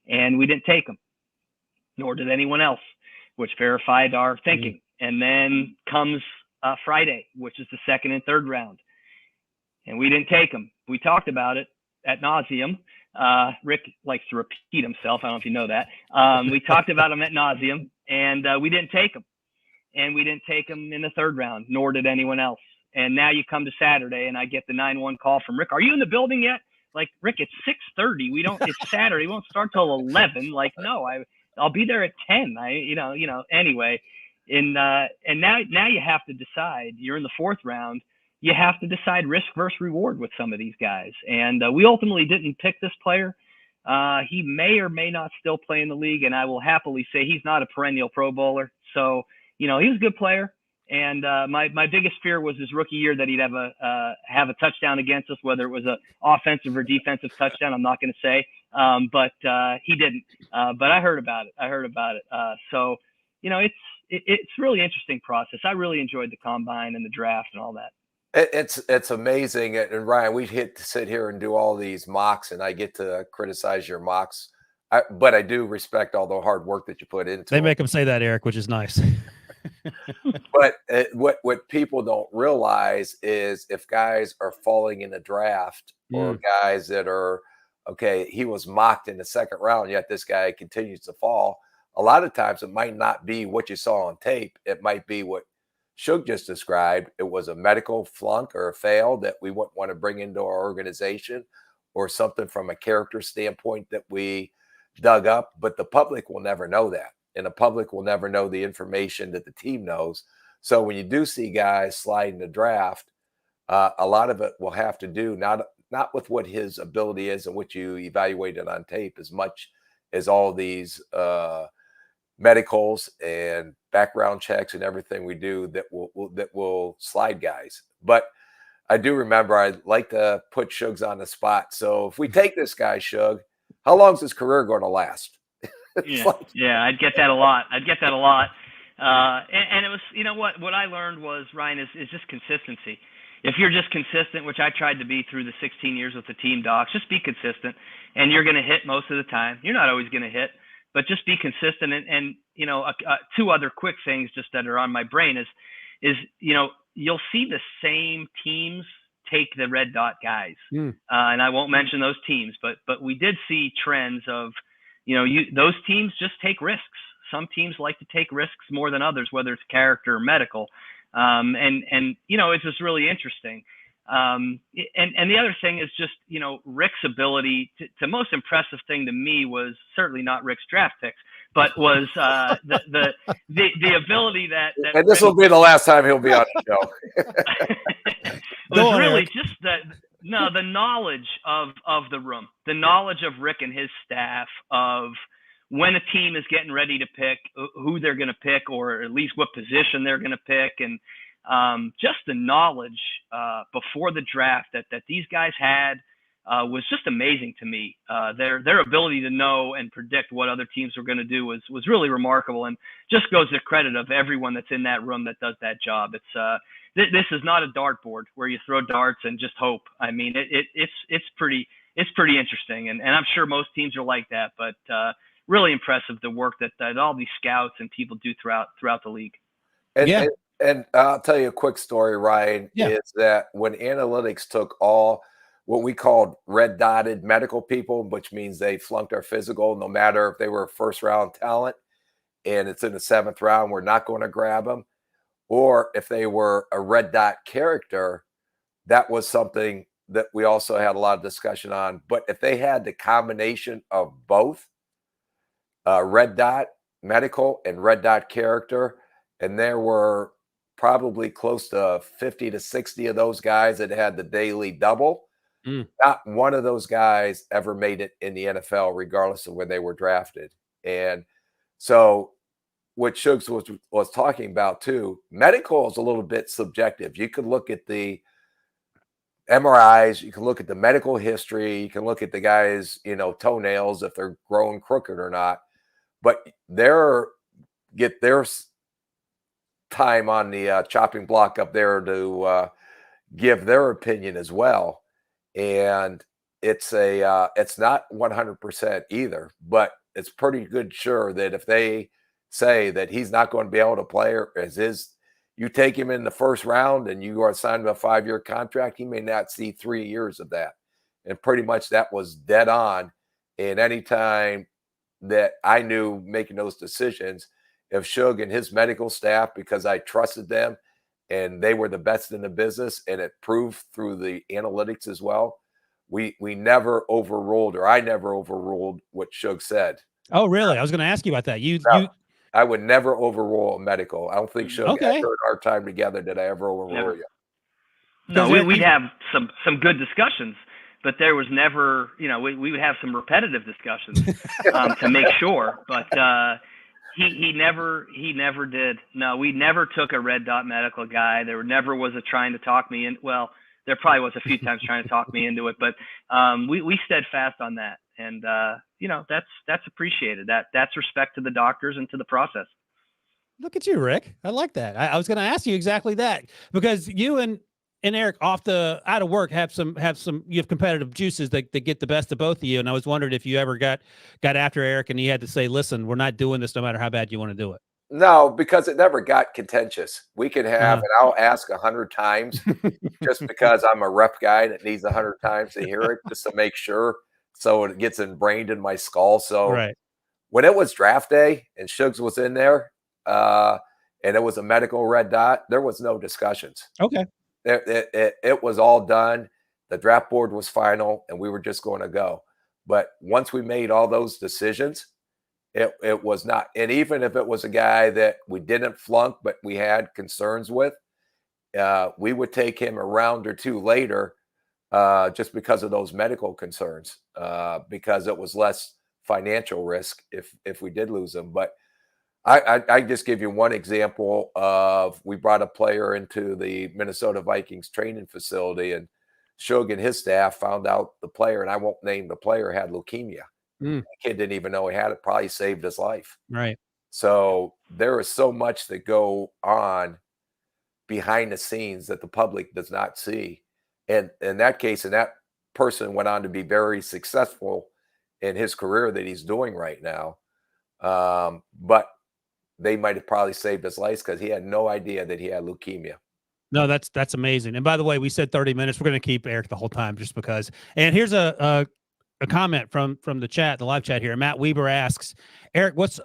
and we didn't take him, nor did anyone else, which verified our thinking. And then comes Friday, which is the second and third round, and we didn't take him. We talked about it ad nauseum. Rick likes to repeat himself. I don't know if you know that. We talked about him ad nauseum, and we didn't take him. And we didn't take him in the third round, nor did anyone else. And now you come to Saturday, and I get the 9-1 call from Rick. "Are you in the building yet?" Like, "Rick, it's 6:30. It's Saturday. We won't start till 11. Like, no, I'll be there at 10. Anyway. And now you have to decide. You're in the fourth round. You have to decide risk versus reward with some of these guys. And we ultimately didn't pick this player. He may or may not still play in the league, and I will happily say he's not a perennial Pro Bowler. So, he was a good player. And my biggest fear was his rookie year that he'd have a touchdown against us, whether it was an offensive or defensive touchdown. I'm not going to say, but he didn't. But I heard about it. So, it's really interesting process. I really enjoyed the combine and the draft and all that. It's amazing. And Ryan, we hit to sit here and do all these mocks, and I get to criticize your mocks. But I do respect all the hard work that you put into They make them say that, Eric, which is nice. But what people don't realize is if guys are falling in the draft or guys that are, okay, he was mocked in the second round, yet this guy continues to fall. A lot of times it might not be what you saw on tape. It might be what Shug just described. It was a medical flunk or a fail that we wouldn't want to bring into our organization, or something from a character standpoint that we dug up. But the public will never know that. And the public will never know the information that the team knows. So when you do see guys slide in the draft, a lot of it will have to do not with what his ability is and what you evaluated on tape, as much as all these medicals and background checks and everything we do that will slide guys. But I do remember I'd like to put Shugs on the spot. So if we take this guy, Shug, how long is his career going to last? Yeah, I'd get that a lot. And it was, what I learned was, Ryan, is just consistency. If you're just consistent, which I tried to be through the 16 years with the team docs, just be consistent, and you're going to hit most of the time. You're not always going to hit, but just be consistent. And two other quick things just that are on my brain is you'll see the same teams take the red dot guys, and I won't mention those teams, but we did see trends of, those teams just take risks. Some teams like to take risks more than others, whether it's character or medical. It's just really interesting. And the other thing is just, Rick's ability the most impressive thing to me was certainly not Rick's draft picks, but was the ability that and this will be the last time he'll be on the show. was really just the knowledge of the room, the knowledge of Rick and his staff of when a team is getting ready to pick, who they're going to pick, or at least what position they're going to pick. And just the knowledge before the draft that these guys had was just amazing to me. Their ability to know and predict what other teams were going to do was really remarkable, and just goes to the credit of everyone that's in that room that does that job. It's this is not a dartboard where you throw darts and just hope. I mean, it's pretty interesting, and I'm sure most teams are like that, but really impressive the work that all these scouts and people do throughout the league. And I'll tell you a quick story, Ryan, is that when analytics took all what we called red dotted medical people, which means they flunked our physical, no matter if they were a first round talent and it's in the seventh round, we're not going to grab them. Or if they were a red dot character, that was something that we also had a lot of discussion on. But if they had the combination of both, red dot medical and red dot character, and there were probably close to 50 to 60 of those guys that had the daily double. Not one of those guys ever made it in the NFL, regardless of when they were drafted. And so what Shugs was talking about too, medical is a little bit subjective. You could look at the MRIs, you can look at the medical history, you can look at the guys, toenails, if they're growing crooked or not, but get their time on the chopping block up there to give their opinion as well. And it's not 100% either, but it's pretty good sure that if they say that he's not going to be able to play, or you take him in the first round and you are signed to a 5-year contract, he may not see 3 years of that. And pretty much that was dead on. And anytime that I knew making those decisions, if Shug and his medical staff, because I trusted them and they were the best in the business, and it proved through the analytics as well, we never overruled, or I never overruled what Shug said. Oh, really? I was going to ask you about that. I would never overrule a medical. I don't think Shug, okay. ever in our time together did I ever overrule you. No, we'd have some good discussions, but there was never, we would have some repetitive discussions to make sure. But he never did. No, we never took a red dot medical guy. There never was a trying to talk me in. Well, there probably was a few times trying to talk me into it, but we steadfast on that. And, that's appreciated. That's respect to the doctors and to the process. Look at you, Rick. I like that. I was going to ask you exactly that, because you and Eric out of work have competitive juices that get the best of both of you. And I was wondering if you ever got after Eric and he had to say, listen, we're not doing this no matter how bad you want to do it. No, because it never got contentious. We can have, and I'll ask 100 times just because I'm a rep guy that needs 100 times to hear it just to make sure, so it gets ingrained in my skull. So when it was draft day and Shugs was in there and it was a medical red dot, there was no discussions. Okay. It was all done. The draft board was final and we were just going to go. But once we made all those decisions, it was not. And even if it was a guy that we didn't flunk, but we had concerns with, we would take him a round or two later just because of those medical concerns, because it was less financial risk if we did lose him. But I just give you one example of, we brought a player into the Minnesota Vikings training facility, and Shug and his staff found out the player, and I won't name the player, had leukemia. The kid didn't even know he had it. Probably saved his life. Right. So there is so much that go on behind the scenes that the public does not see. And in that case, and that person went on to be very successful in his career that he's doing right now. But they might have probably saved his life because he had no idea that he had leukemia. No, that's amazing. And by the way, we said 30 minutes. We're going to keep Eric the whole time just because. And here's a comment from the chat, the live chat here. Matt Weber asks, Eric, what's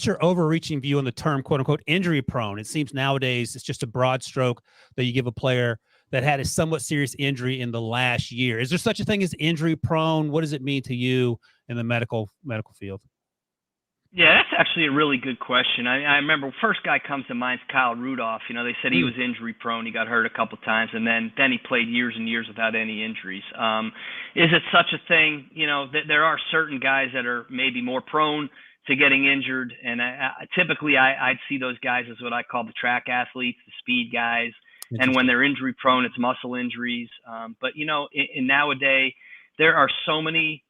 your overreaching view on the term "quote unquote" injury prone? It seems nowadays it's just a broad stroke that you give a player that had a somewhat serious injury in the last year. Is there such a thing as injury prone? What does it mean to you in the medical field? Yeah, that's actually a really good question. I remember first guy comes to mind is Kyle Rudolph. They said he was injury prone. He got hurt a couple times, and then he played years and years without any injuries. Is it such a thing? There are certain guys that are maybe more prone to getting injured, and typically I'd see those guys as what I call the track athletes, the speed guys. And when they're injury prone, it's muscle injuries. But in nowadays, there are so many.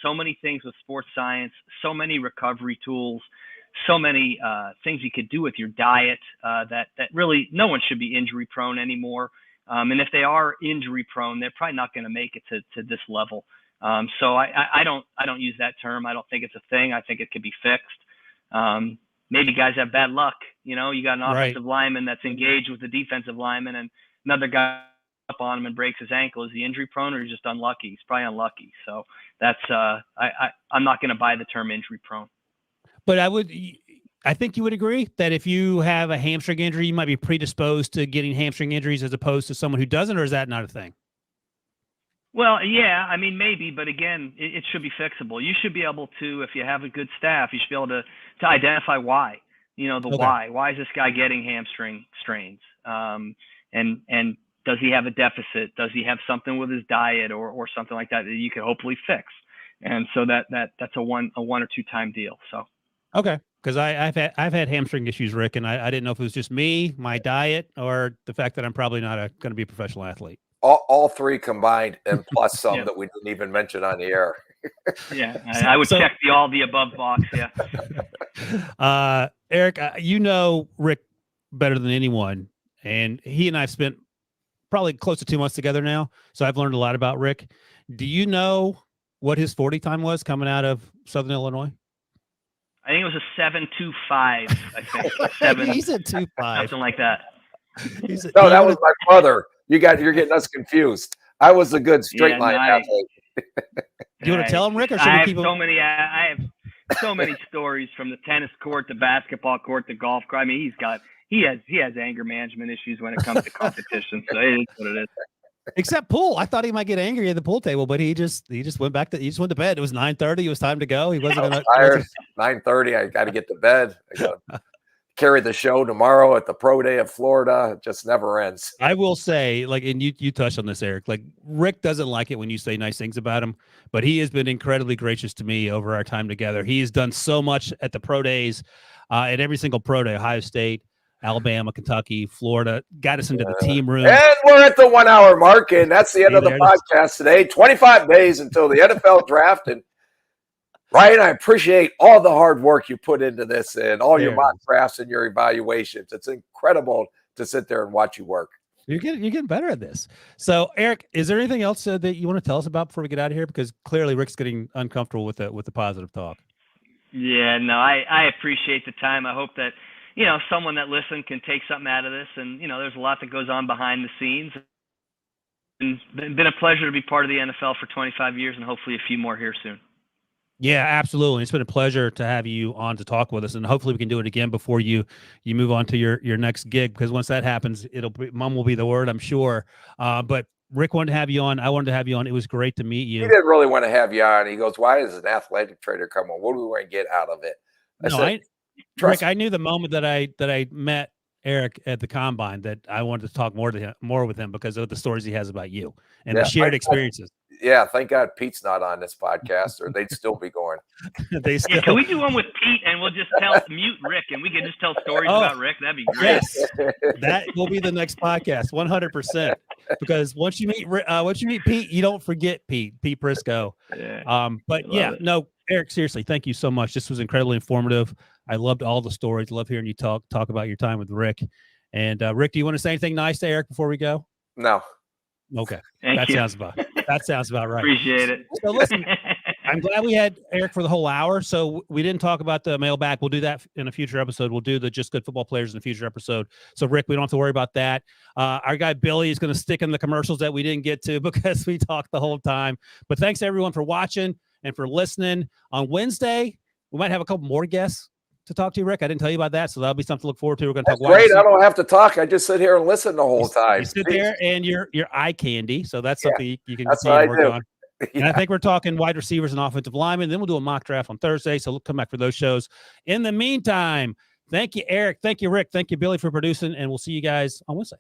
So many things with sports science, so many recovery tools, so many things you could do with your diet that really no one should be injury prone anymore. And if they are injury prone, they're probably not going to make it to this level. So I don't use that term. I don't think it's a thing. I think it could be fixed. Maybe guys have bad luck. You got an offensive lineman that's engaged with the defensive lineman, and another guy up on him and breaks his ankle. Is he injury prone, or is he just unlucky? He's probably unlucky. So that's I'm not going to buy the term injury prone. But I think you would agree that if you have a hamstring injury, you might be predisposed to getting hamstring injuries as opposed to someone who doesn't, or is that not a thing? Well, yeah, I mean, maybe, but again, it should be fixable. You should be able to, if you have a good staff, you should be able to identify why. The Okay. why. Why is this guy getting hamstring strains? And does he have a deficit? Does he have something with his diet or something like that you could hopefully fix? And so that's a one or two time deal. So. Okay. Because I've had hamstring issues, Rick, and I didn't know if it was just me, my diet, or the fact that I'm probably not going to be a professional athlete. All three combined, and plus some Yeah. that we didn't even mention on the air. Yeah, I would check all the above box. Yeah. Eric, you know Rick better than anyone, and he and I've spent probably close to 2 months together now, so I've learned a lot about Rick. Do you know what his 40 time was coming out of Southern Illinois? I think it was a 7.25. I think He's a 2.5, something like that. No, that was my brother. You're getting us confused. I was a good straight line athlete. You want to tell him, Rick, or should I we keep have so many. I have so many stories from the tennis court, the basketball court, the golf court. I mean, he has anger management issues when it comes to competition. So it is what it is. Except pool. I thought he might get angry at the pool table, but he just went back to went to bed. It was 9:30. It was time to go. He wasn't going to. Tired. 9:30. I got to get to bed. I got to carry the show tomorrow at the pro day of Florida. It just never ends. I will say, and you touched on this, Eric, Rick doesn't like it when you say nice things about him, but he has been incredibly gracious to me over our time together. He has done so much at the pro days, at every single pro day, Ohio State, Alabama, Kentucky, Florida, got us into the team room. And we're at the 1 hour mark, and that's the end of the podcast today. 25 days until the NFL draft. And Ryan, I appreciate all the hard work you put into this and all your mock drafts and your evaluations. It's incredible to sit there and watch you work. You're getting better at this. So, Eric, is there anything else that you want to tell us about before we get out of here? Because clearly Rick's getting uncomfortable with the positive talk. Yeah, no, I appreciate the time. I hope that, someone that listened can take something out of this. And, there's a lot that goes on behind the scenes. And it's been a pleasure to be part of the NFL for 25 years and hopefully a few more here soon. Yeah, absolutely. It's been a pleasure to have you on to talk with us, and hopefully we can do it again before you move on to your next gig, because once that happens, mom will be the word, I'm sure. But Rick wanted to have you on. I wanted to have you on. It was great to meet you. He didn't really want to have you on. He goes, "Why does an athletic trader come on? What do we want to get out of it?" Rick, I knew the moment that I met Eric at the combine that I wanted to talk more with him because of the stories he has about you and the shared experiences. Yeah, thank God Pete's not on this podcast, or they'd still be going. Can we do one with Pete and we'll just mute Rick and we can just tell stories about Rick? That'd be great. Yes, that will be the next podcast, 100%. Because once you meet Pete, you don't forget Pete Prisco. Yeah. But yeah, no, Eric, seriously, thank you so much. This was incredibly informative. I loved all the stories. Love hearing you talk about your time with Rick. And Rick, do you want to say anything nice to Eric before we go? No. Okay. Thank you. That sounds about right. Appreciate it. So listen, I'm glad we had Eric for the whole hour. So we didn't talk about the mailbag. We'll do that in a future episode. We'll do the Just Good Football Players in a future episode. So Rick, we don't have to worry about that. Our guy Billy is going to stick in the commercials that we didn't get to because we talked the whole time. But thanks everyone for watching and for listening. On Wednesday, we might have a couple more guests to talk to you, Rick. I didn't tell you about that, so that'll be something to look forward to. We're going to talk. Great. I don't have to talk. I just sit here and listen the whole time. You sit there and you're eye candy. So that's something you can that's see and work do. on. And I think we're talking wide receivers and offensive linemen. Then we'll do a mock draft on Thursday. So we'll come back for those shows. In the meantime, thank you, Eric. Thank you, Rick. Thank you, Billy, for producing. And we'll see you guys on Wednesday.